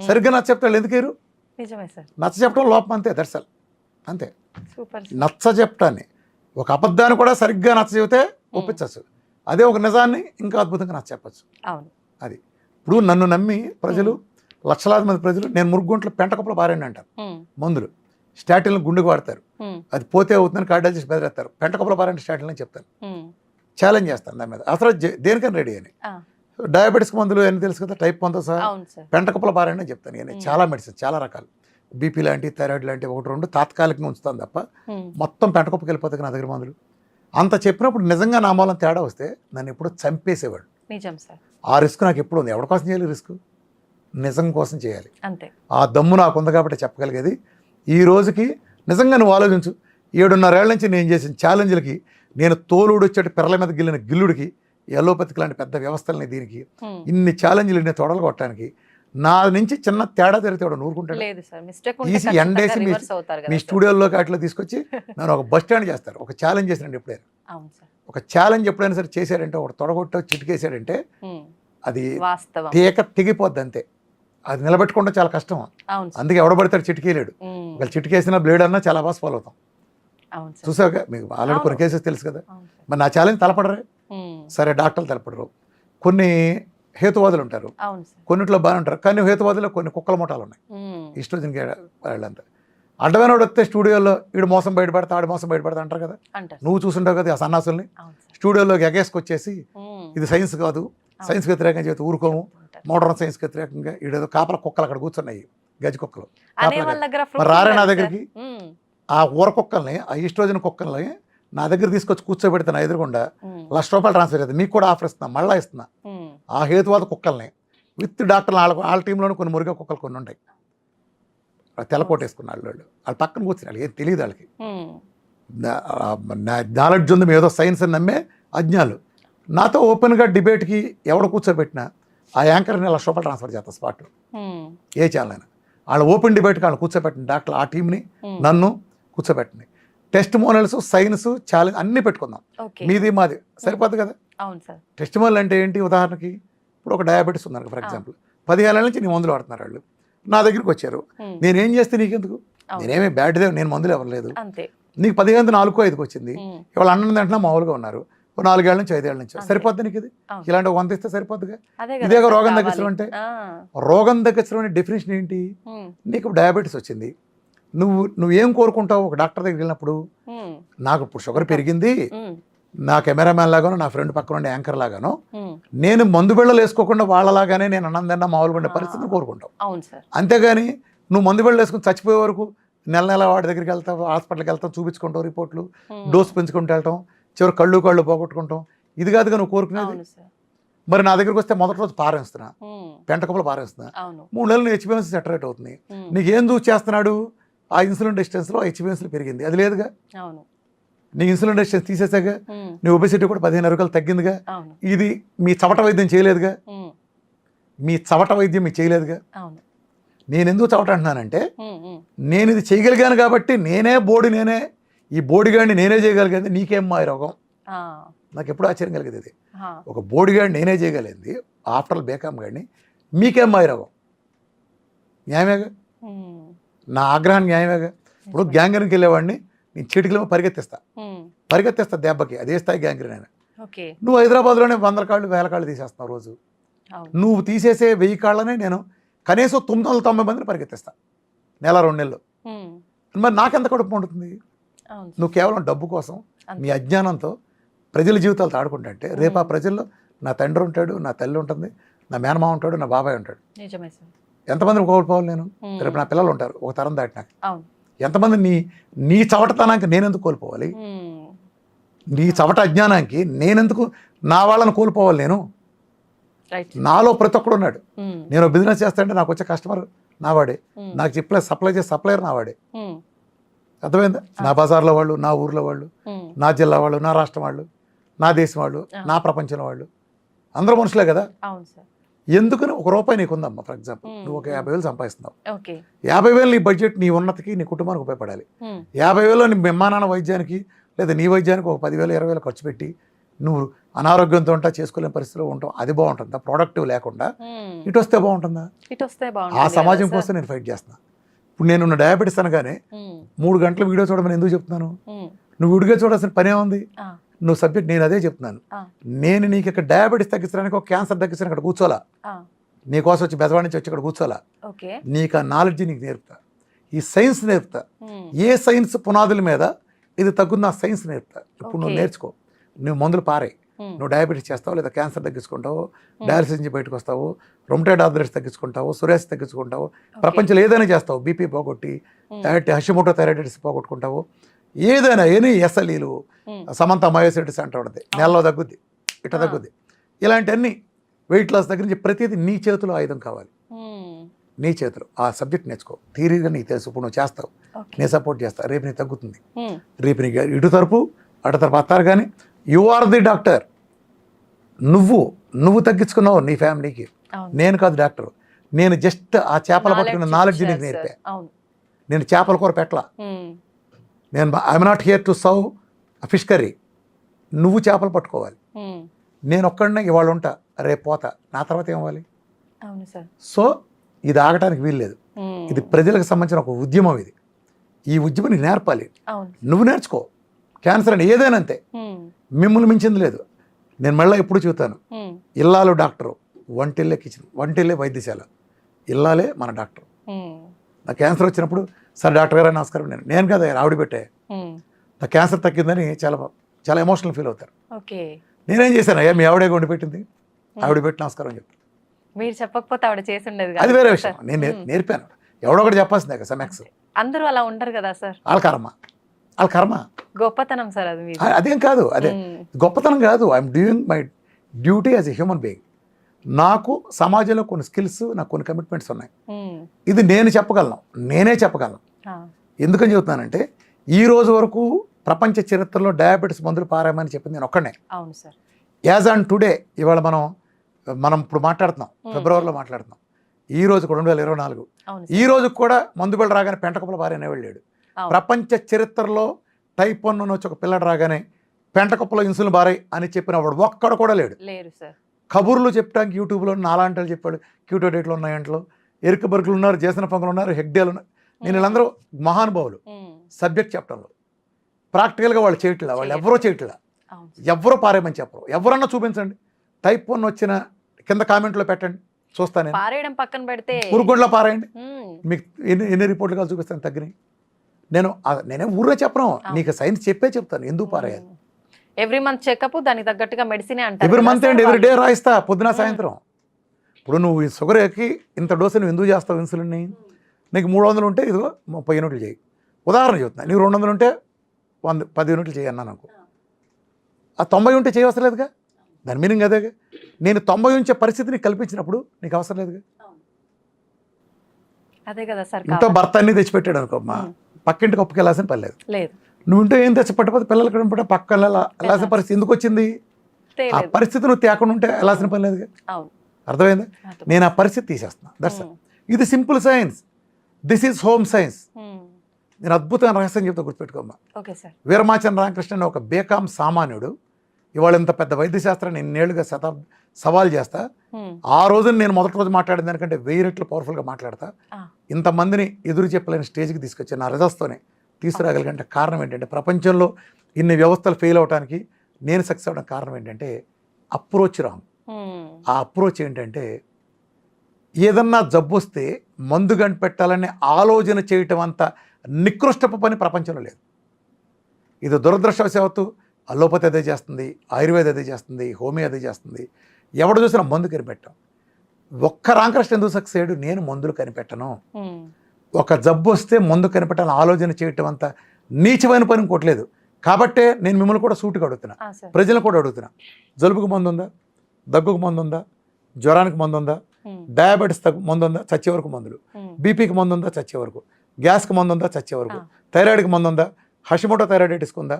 సరిగ్గా నచ్చ చెప్తాడు ఎందుకేరు? నచ్చ చెప్పడం లోపం అంతే, దర్శల్ అంతే. నచ్చ చెప్పటాన్ని, ఒక అబద్ధాన్ని కూడా సరిగ్గా నచ్చ చెబితే ఒప్పించచ్చు, అదే ఒక నిజాన్ని ఇంకా అద్భుతంగా నచ్చ చెప్పచ్చు. అది ఇప్పుడు నన్ను నమ్మి ప్రజలు, లక్షలాది మంది ప్రజలు, నేను మురుగుంట్లో పెంటకప్పులు బారండి అంటారు మందులు. స్టాటిన్లు గుండెకు వాడతారు, అది పోతే అవుతుందని కార్డియాలజిస్ట్ బెదిరేస్తారు. పెంట కొప్పల పారండి స్టాటిన్ అని చెప్తాను, ఛాలెంజ్ చేస్తాను దాని మీద. అసలు దేనికని రెడీ అని. డయాబెటీస్ మందులు అని తెలుసు కదా, టైప్ 1తో సహా పెంట కొప్పల పారండి అని చెప్తాను. నేను చాలా మెడిసిన్, చాలా రకాలు, బీపీ లాంటి, థైరాయిడ్ లాంటి 1-2 తాత్కాలికంగా ఉంచుతాను తప్ప మొత్తం పెంట కుప్పకి వెళ్ళిపోతాయి నా దగ్గర మందులు. అంత చెప్పినప్పుడు నిజంగా నా మూలం తేడా వస్తే నన్ను ఎప్పుడూ చంపేసేవాడు. నిజం సార్. ఆ రిస్క్ నాకు ఎప్పుడు ఉంది. ఎవరి కోసం చేయాలి రిస్క్? నిజం కోసం చేయాలి. అంతే. ఆ దమ్ము నాకు ఉంది కాబట్టి చెప్పగలిగేది. ఈ రోజుకి నిజంగా నువ్వు ఆలోచించు, 7.5 ఏళ్ల నుంచి నేను చేసిన ఛాలెంజ్లకి, నేను తోలుడు వచ్చేటి పిల్లల మీద గిల్లిన గిల్లుడికి, ఎలోపతికి లాంటి పెద్ద వ్యవస్థలని, దీనికి ఇన్ని ఛాలెంజ్లు, ఇన్ని తొడలు కొట్టడానికి నా నుంచి చిన్న తేడా జరిగితే వాడు నూరుకుంటాడు. తీసి ఎండేసి మీ స్టూడియోలోకి అట్లా తీసుకొచ్చి నన్ను ఒక బస్ స్టాండ్ చేస్తారు. ఒక ఛాలెంజ్ చేసినండి ఎప్పుడైనా, ఒక ఛాలెంజ్ ఎప్పుడైనా సరే చేశాడంటే, ఒక తొడగొట్ట చిటికేసాడంటే అది తీక తెగిపోద్ది అంతే. అది నిలబెట్టుకుంటే చాలా కష్టం. అందుకే ఎవడబడతాడు చిటికేయలేడు. ఒకళ్ళు చిటికేసిన బ్లేడ్ అన్నా చాలా బాగా ఫాలో అవుతాం. చూసాక మీకు ఆల్రెడీ కొన్ని కేసెస్ తెలుసు కదా. మరి నా ఛాలెంజ్ తలపడరే, సరే డాక్టర్లు తలపడరు, కొన్ని హేతువాదులు ఉంటారు, కొన్నిట్లో బాగానే ఉంటారు. కానీ హేతువాదులో కొన్ని కుక్కల ముఠాలు ఉన్నాయి, ఇష్టోజన్ వాళ్ళంతా. అడ్డమైన వాడు వస్తే స్టూడియోలో వీడు మోసం బయటపడతా, ఆడు మోసం బయటపడతా అంటారు కదా. నువ్వు చూసుంటావు కదా ఆ సన్నాసుల్ని. స్టూడియోలోకి ఎగేసుకొచ్చేసి ఇది సైన్స్ కాదు, సైన్స్ వ్యతిరేకంగా చేతి ఊరుకోము, మోడర్న్ సైన్స్ వ్యతిరేకంగా ఈడేదో కాపల కుక్కలు అక్కడ కూర్చున్నాయి, గజ కుక్కలు. మరి రారే నా దగ్గరికి ఆ ఊర కుక్కల్ని, ఆ ఈస్ట్రోజన్ కుక్కల్ని నా దగ్గర తీసుకొచ్చి కూర్చోబెడితే నా ఎదురుకుండా ₹1,00,000 ట్రాన్స్ఫర్ అవుతుంది. మీకు కూడా ఆఫర్ ఇస్తున్నా, మళ్ళీ ఇస్తున్నా. ఆ హేతువాద కుక్కల్ని విత్ డాక్టర్లు వాళ్ళ టీంలోనే కొన్ని మురిగా కుక్కలు కొన్ని ఉంటాయి, తెల్లకోట వేసుకున్న వాళ్ళు పక్కన కూర్చుని వాళ్ళకి ఏం తెలియదు. వాళ్ళకి నాలెడ్జ్ ఉంది, ఏదో సైన్స్ అని నమ్మే అజ్ఞాలు. నాతో ఓపెన్గా డిబేట్కి ఎవడు కూర్చోబెట్టినా ఆ యాంకర్ని ₹1,00,000 ట్రాన్స్ఫర్ చేస్తా స్పాట్, ఏ ఛానల్ అయినా. వాళ్ళు ఓపెన్ డిబేట్కి వాళ్ళు కూర్చోబెట్టిన డాక్టర్లు, ఆ టీంని నన్ను కూర్చోబెట్టింది. టెస్ట్ మోనల్స్, సైన్స్, ఛాలెంజ్ అన్నీ పెట్టుకుందాం. మీది మాది సరిపోద్ది కదా. టెస్ట్ మోనల్ అంటే ఏంటి? ఉదాహరణకి ఇప్పుడు ఒక డయాబెటీస్ ఉన్నారు ఫర్ ఎగ్జాంపుల్, 10 ఏళ్ళ నుంచి నీ మందులు వాడుతున్నారు వాళ్ళు, నా దగ్గరికి వచ్చారు. నేనేం చేస్తే నీకెందుకు? నేనేమి బ్యాడ్దే, నేను మందులు ఇవ్వలేదు. నీకు 15 4 5కి వచ్చింది, ఇవాళ అన్నం తింటున్నా మామూలుగా ఉన్నారు, 4 ఏళ్ళ నుంచి 5 ఏళ్ళ నుంచి సరిపోద్ది నీకు. ఇది ఇలాంటి 100 ఇస్తే సరిపోద్దిగా. ఇదేగా రోగం తగ్గించడం అంటే. రోగం తగ్గించడం అనే డెఫినేషన్ ఏంటి? నీకు డయాబెటీస్ వచ్చింది, నువ్వేం కోరుకుంటావు? ఒక డాక్టర్ దగ్గరికి వెళ్ళినప్పుడు, నాకు ఇప్పుడు షుగర్ పెరిగింది, నా కెమెరామ్యాన్ లాగానో, నా ఫ్రెండ్ పక్కన ఉండే యాంకర్ లాగానో, నేను మందు బిళ్ళలు వేసుకోకుండా వాళ్ళలాగానే నేను అన్నం తిన్నా మామూలుగా ఉండే పరిస్థితిని కోరుకుంటావు. అంతేగాని నువ్వు మందు బిళ్ళలు వేసుకుని చచ్చిపోయే వరకు నెల వాడి దగ్గరికి వెళ్తావు, హాస్పిటల్కి వెళ్తావు, చూపించుకుంటావు, రిపోర్ట్లు, డోస్ పెంచుకుంటూ వెళ్తాం, చివరి కళ్ళు పోగొట్టుకుంటాం. ఇది కాదుగా నువ్వు కోరుకునేది. మరి నా దగ్గరికి వస్తే మొదటి రోజు పారేస్తున్నా, పెంట కుప్పలు పారేస్తున్నా, 3 నెలలు హెచ్బిఎన్సీ సెటరేట్ అవుతుంది. నీకేం చూసి చేస్తున్నాడు? ఆ ఇన్సులిన్ రెసిస్టెన్స్లో హెచ్బిఎన్సీ పెరిగింది, అది లేదుగా. నీ ఇన్సులిన్ రెసిస్టెన్స్ తీసేసాగా, నీ ఒబెసిటీ కూడా 15 అరగలు తగ్గిందిగా. ఇది మీ చవట వైద్యం చేయలేదుగా, మీ చవట వైద్యం మీకు చేయలేదుగా. నేను ఎందుకు చవట అంటున్నానంటే, నేను ఇది చేయగలిగాను కాబట్టి, నేనే ఈ బోడిగాడిని నేనే చేయగలిగేది. నీకేం మా రోగం? నాకు ఎప్పుడు ఆశ్చర్యం కలిగేది ఇది. ఒక బోడిగాడిని నేనే చేయగలిగింది, ఆఫ్టర్ బేకామ్ గాడిని, మీకేం మా రోగం? న్యాయమేగా, నా ఆగ్రహాన్ని న్యాయమేగా. ఇప్పుడు గ్యాంగ్రీన్కి వెళ్ళేవాడిని నేను చిటికలేమో పరిగెత్తిస్తా దెబ్బకి, అదే స్థాయి గ్యాంగ్రీన్ అయినా. నువ్వు హైదరాబాద్లోనే 100 కాళ్ళు 1000 కాళ్ళు తీసేస్తున్నావు రోజు. నువ్వు తీసేసే 1000 కాళ్ళనే నేను కనీసం 990 మందిని పరిగెత్తిస్తా నెల 2 నెలలు. మరి నాకెంత కడుపు ఉంటుంది? నువ్వు కేవలం డబ్బు కోసం మీ అజ్ఞానంతో ప్రజల జీవితాలతో ఆడుకుంటుంటే, రేపు ఆ ప్రజల్లో నా తండ్రి ఉంటాడు, నా తల్లి ఉంటుంది, నా మేనమామ ఉంటాడు, నా బాబాయ్ ఉంటాడు. ఎంతమందిని కోల్పోవాలి నేను? రేపు నా పిల్లలు ఉంటారు ఒక తరం దాటినాక. ఎంతమంది నీ చవటతనానికి నేనెందుకు కోల్పోవాలి? నీ చవట అజ్ఞానానికి నేనెందుకు నా వాళ్ళని కోల్పోవాలి? నేను నాలో ప్రతి ఒక్కడు ఉన్నాడు. నేను బిజినెస్ చేస్తానంటే నాకు వచ్చే కస్టమర్ నావాడే, నాకు సప్లై చేసే సప్లయర్ నావాడే. అర్థమైందా? నా బజార్లో వాళ్ళు, నా ఊర్లో వాళ్ళు, నా జిల్లా వాళ్ళు, నా రాష్ట్రం వాళ్ళు, నా దేశం వాళ్ళు, నా ప్రపంచంలో వాళ్ళు, అందరూ మనుషులే కదా. ఎందుకని ₹1 నీకు ఉందమ్మా, ఫర్ ఎగ్జాంపుల్ నువ్వు ఒక 50,000 సంపాదిస్తున్నావు, 50,000 నీ బడ్జెట్ నీ ఉన్నతికి, నీ కుటుంబానికి ఉపయోగపడాలి. 50,000 నీ నాన్న వైద్యానికి లేదా నీ వైద్యానికి ఒక 10,000 20,000 ఖర్చు పెట్టి నువ్వు అనారోగ్యంతో ఉంటా, చేసుకోలేని పరిస్థితిలో ఉంటావు. అది బాగుంటుందా? ప్రొడక్టివ్ లేకుండా ఇటు వస్తే బాగుంటుందా? ఆ సమాజం కోసం నేను ఫైట్ చేస్తున్నా. ఇప్పుడు నేను డయాబెటీస్ అనగానే 3 గంటలు వీడియో చూడమని ఎందుకు చెప్తున్నాను? నువ్వు వీడియో చూడాల్సిన పనే ఉంది. నువ్వు సబ్జెక్ట్, నేను అదే చెప్తున్నాను. నేను నీకు ఇక్కడ డయాబెటీస్ తగ్గించడానికి, ఒక క్యాన్సర్ తగ్గించడానికి ఇక్కడ కూర్చోలా, నీకోసం వచ్చి బెజవాడి నుంచి వచ్చి ఇక్కడ కూర్చోలా. నీకు ఆ నాలెడ్జ్ నీకు నేర్పుతా. ఈ సైన్స్ నేర్పుతా. ఏ సైన్స్ పునాదుల మీద ఇది తగ్గుంది, ఆ సైన్స్ నేర్పుతా. ఇప్పుడు నువ్వు నేర్చుకో, నువ్వు మందులు పారే, నువ్వు డయాబెటీస్ చేస్తావు, లేదా క్యాన్సర్ తగ్గించుకుంటావు, డయాలసిస్ నుంచి బయటకు వస్తావు, రొమటైడ్ ఆర్థరైటిస్ తగ్గించుకుంటావు, సోరియాసిస్ తగ్గించుకుంటావు, ప్రపంచంలో ఏదైనా చేస్తావు, బీపీ పోగొట్టి, హషిమోటో థైరాయిడైటిస్ పోగొట్టుకుంటావు, ఏదైనా ఎనీ ఎస్ఎల్ఈలు, సమంత మయోసైటిస్ అంటూ ఉంటుంది, నెలలో తగ్గుద్ది, ఇట్లా తగ్గుద్ది. ఇలాంటివన్నీ వెయిట్ లాస్ దగ్గర నుంచి ప్రతిదీ నీ చేతిలో ఆయుధం కావాలి, నీ చేతిలో. ఆ సబ్జెక్ట్ నేర్చుకో, థియరీగా నీకు తెలుసు, ఇప్పుడు నువ్వు చేస్తావు, నేను సపోర్ట్ చేస్తా, రేపు నీకు తగ్గుతుంది. రేపు నీకు ఇటు తరపు అటు తరపు అత్తారు, కానీ యు ఆర్ ది డాక్టర్. నువ్వు తగ్గించుకున్నావు నీ ఫ్యామిలీకి, నేను కాదు డాక్టర్. నేను జస్ట్ ఆ చేపల పట్టుకున్న నాలెడ్జ్ నీకు నేర్పా. నేను చేపల కూర పెట్టలా, నేను I'm not here to serve fish curry. నువ్వు చేపలు పట్టుకోవాలి, నేను ఒక్కడనే ఇవాళ ఉంటా, రేపు పోతా, నా తర్వాత ఏమవ్వాలి? సో ఇది ఆగటానికి వీల్లేదు. ఇది ప్రజలకు సంబంధించిన ఒక ఉద్యమం. ఇది ఈ ఉద్యమం నీకు నేర్పాలి, నువ్వు నేర్చుకో. క్యాన్సర్ అంటే ఏదైనా అంతే, మిమ్మల్ని మించింది లేదు. నేను మళ్ళీ ఎప్పుడు చెబుతాను, ఇల్లాలు డాక్టరు, వంటిల్లే కిచెన్, వంటిల్లే వైద్యశాల, ఇల్లాలే మన డాక్టర్. నా క్యాన్సర్ వచ్చినప్పుడు, సార్ డాక్టర్ గారు నమస్కారం, నేను కదా ఆవిడ పెట్టే, నా క్యాన్సర్ తగ్గిందని చాలా చాలా ఎమోషనల్ ఫీల్ అవుతారు. నేనేం చేశాను, అయ్యా మీ ఆవిడే వండి పెట్టింది, ఆవిడ పెట్టి నమస్కారం అని చెప్తాను. మీరు చెప్పకపోతే ఆవిడ చేసి ఉండేది, అది వేరే విషయం. నేను నేర్పాను, ఎవడో ఒకటి చెప్పాల్సిందే కదా. సమెక్స్ అందరూ అలా ఉంటారు కదా సార్, వాళ్ళ కర్మ, గొప్పతనం సార్ అది. అదేం కాదు, అదే గొప్పతనం కాదు. I'm doing my duty as a human being. నాకు సమాజంలో కొన్ని స్కిల్స్, నాకు కొన్ని కమిట్మెంట్స్ ఉన్నాయి. ఇది నేను చెప్పగలను, నేనే చెప్పగలను. ఎందుకని చెబుతున్నానంటే, ఈ రోజు వరకు ప్రపంచ చరిత్రలో డయాబెటీస్ మందులు పారామని చెప్పింది నేను ఒక్కడే. అవును సార్. యాజ్ ఆన్ టుడే, ఇవాళ మనం ఇప్పుడు మాట్లాడుతున్నాం, ఫిబ్రవరిలో మాట్లాడుతున్నాం, ఈ రోజు 2024, ఈ రోజు కూడా మందు బిళ్ళ రాగానే పెంటకప్పుల పారైన వెళ్ళాడు. ప్రపంచ చరిత్రలో టైప్ 1 వచ్చి ఒక పిల్లడు రాగానే పెంటకప్పులో ఇన్సులిన్ బారాయి అని చెప్పిన వాడు ఒక్కడు కూడా లేడు. కబుర్లు చెప్పడానికి యూట్యూబ్లో నాలాంటి చెప్పాడు, క్యూటో డేట్లు ఉన్నాయంట్లో, ఎరుక బర్గులు ఉన్నారు, జేసన పంగులు ఉన్నారు, హెగ్డేలు ఉన్నారు. నేను వీళ్ళందరూ మహానుభావులు సబ్జెక్ట్ చెప్పడంలో. ప్రాక్టికల్గా వాళ్ళు చేయట్లా, వాళ్ళు ఎవరో చేయట్లా, ఎవరో పారేయమని చెప్పరు. ఎవరన్నా చూపించండి, టైప్ 1 వచ్చిన కింద కామెంట్లో పెట్టండి, చూస్తాను. పారేయడం పక్కన పెడితే ఊరుగొండలో పారాయండి, మీకు ఎన్ని రిపోర్ట్లు కాదు చూపిస్తాను తగ్గినాయి. నేనే ఊర్లో చెప్పను, నీకు సైన్స్ చెప్పే చెప్తాను ఎందుకు పారేయాలి. ఎవ్రీ మంత్ చెకప్, దానికి తగ్గట్టుగా మెడిసిన్ అంటారు. Every month and every day రాయిస్తా, పొద్దున సాయంత్రం. ఇప్పుడు నువ్వు ఈ షుగర్ ఎక్కి ఇంత డోసు నువ్వు ఎందుకు చేస్తావు ఇన్సులిన్ని? నీకు 300 ఉంటే ఇదిగో 30 యూనిట్లు చేయి. ఉదాహరణ చెప్తున్నా, నీకు 200 ఉంటే 10 యూనిట్లు చేయి అన్నా నాకు. ఆ 90 ఉంటే చేయవసరం లేదుగా, దాని మీనింగ్ అదేగా. నేను 90 ఉంచే పరిస్థితిని కల్పించినప్పుడు నీకు అవసరం లేదుగా. అదే కదా సార్. ఇంట్లో భర్త అన్ని తెచ్చిపెట్టాడు అనుకో, అమ్మా పక్కింటికి ఒప్పుకి వెళ్ళాల్సిన పని లేదు. నువ్వు ఇంట్లో ఏం తెచ్చిపెట్టకపోతే పిల్లలకి పక్కన వెళ్ళాల్సిన పరిస్థితి ఎందుకు వచ్చింది? ఆ పరిస్థితి నువ్వు తేకుండా ఉంటే వెళ్ళాల్సిన పని లేదుగా. అర్థమైందా? నేను ఆ పరిస్థితి తీసేస్తున్నా. దట్స్ ఇది simple science, this is home science. నేను అద్భుతమైన రహస్యం చెప్తా, గుర్తుపెట్టుకోమ్మా. వీరమాచంద్ర రామకృష్ణ అనే ఒక బేకాం సామాన్యుడు ఇవాళ ఇంత పెద్ద వైద్యశాస్త్రాన్ని ఎన్నేళ్లుగా సవాల్ చేస్తా. ఆ రోజున నేను మొదటి రోజు మాట్లాడిన దానికంటే 1000 రెట్లు పవర్ఫుల్గా మాట్లాడతా. ఇంతమందిని ఎదురు చెప్పలేని స్టేజ్కి తీసుకొచ్చి నా రిజల్ట్స్తోనే తీసుకురాగలిగంటే కారణం ఏంటంటే, ప్రపంచంలో ఇన్ని వ్యవస్థలు ఫెయిల్ అవడానికి నేను సక్సెస్ అవ్వడానికి కారణం ఏంటంటే అప్రోచ్ రాంగ్. ఆ అప్రోచ్ ఏంటంటే, ఏదన్నా జబ్బు వస్తే మందు కనిపెట్టాలని ఆలోచన చేయటం అంత నికృష్టపు పని ప్రపంచంలో లేదు. ఇది దురదృష్టవశాత్తు అలోపతి అదే చేస్తుంది, ఆయుర్వేద అదే చేస్తుంది, హోమియో అదే చేస్తుంది. ఎవడు చూసినా మందు కనిపెట్టాం. ఒక్క రామకృష్ణ ఎందుకు సక్సెస్ అయ్యాడు? నేను మందులు కనిపెట్టను. ఒక జబ్బు వస్తే మందు కనిపెట్టాలని ఆలోచన చేయటం అంత నీచమైన పని ఇంకోట్లేదు. కాబట్టే నేను మిమ్మల్ని కూడా సూటిగా అడుగుతున్నా, ప్రజలను కూడా అడుగుతున్నా, జలుబుకు మందు ఉందా? దగ్గుకు మందు ఉందా? జ్వరానికి మందు ఉందా? డయాబెటీస్ మందు ఉందా? చచ్చే వరకు మందులు. బీపీకి మందు ఉందా? చచ్చే వరకు. గ్యాస్కి మందు ఉందా? చచ్చే వరకు. థైరాయిడ్కి మందు ఉందా? హషిమోటో థైరాయిడైటిస్కి ఉందా?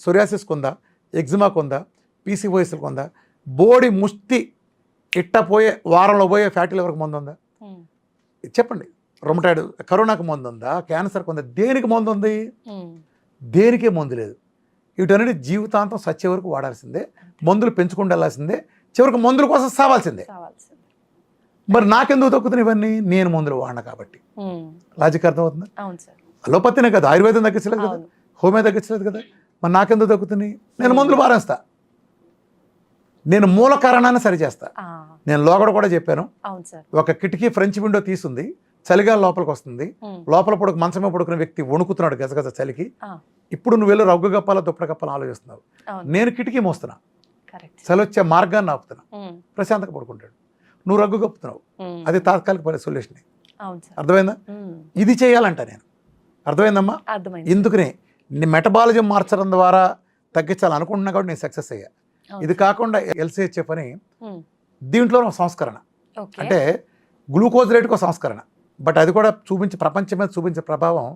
సోరియాసిస్కి ఉందా? ఎగ్జిమాకు ఉందా? పీసీఓఎస్కి ఉందా? బోడి ముష్టి ఇట్ట పోయే వారంలో పోయే ఫ్యాటీ లివర్కి మందు ఉందా? చెప్పండి. రొమటైడ్ కరోనాకి మందు ఉందా? క్యాన్సర్కి ఉందా? దేనికి మందు ఉంది? దేనికే మందు లేదు. వీటన్నిటి జీవితాంతం సచ్చే వరకు వాడాల్సిందే, మందులు పెంచుకుంటూ వెళ్ళాల్సిందే, చివరికి మందుల కోసం సావాల్సిందే. మరి నాకెందుకు తగ్గుతున్నాయి ఇవన్నీ? నేను మందులు వాడిన కాబట్టి. లాజిక్ అర్థమవుతుంది? అలోపతినే కదా, ఆయుర్వేదం తగ్గించలేదు కదా, హోమియో తగ్గించలేదు కదా, మరి నాకెందుకు తగ్గుతున్నాయి? నేను మందులు మారేస్తా, నేను మూల కారణాన్ని సరిచేస్తా. నేను లోగడ కూడా చెప్పాను, ఒక కిటికీ ఫ్రెంచ్ విండో తీసుంది, చలిగా లోపలికి వస్తుంది, లోపల మంచమే పడుకునే వ్యక్తి వణుకుతున్నాడు గజగజ చలికి. ఇప్పుడు నువ్వు వెళ్ళి రగ్గు గప్పాల దుప్పటి కప్పాల ఆలోచిస్తున్నావు, నేను కిటికీ మోస్తున్నా, చలి వచ్చే మార్గాన్ని ఆపుతున్నా, ప్రశాంతంగా పడుకుంటాడు, నువ్వు రగ్గు కప్పుతున్నావు. అది తాత్కాలిక సొల్యూషన్. అర్థమైందా? ఇది చేయాలంట నేను. అర్థమైందమ్మా? ఎందుకనే మెటబాలిజం మార్చడం ద్వారా తగ్గించాలనుకుంటున్నా కాబట్టి నేను సక్సెస్ అయ్యా. ఇది కాకుండా LCHF అని దీంట్లో సంస్కరణ, అంటే గ్లూకోజ్ రేటుకు సంస్కరణ, బట్ అది కూడా ప్రపంచం మీద చూపించే ప్రభావం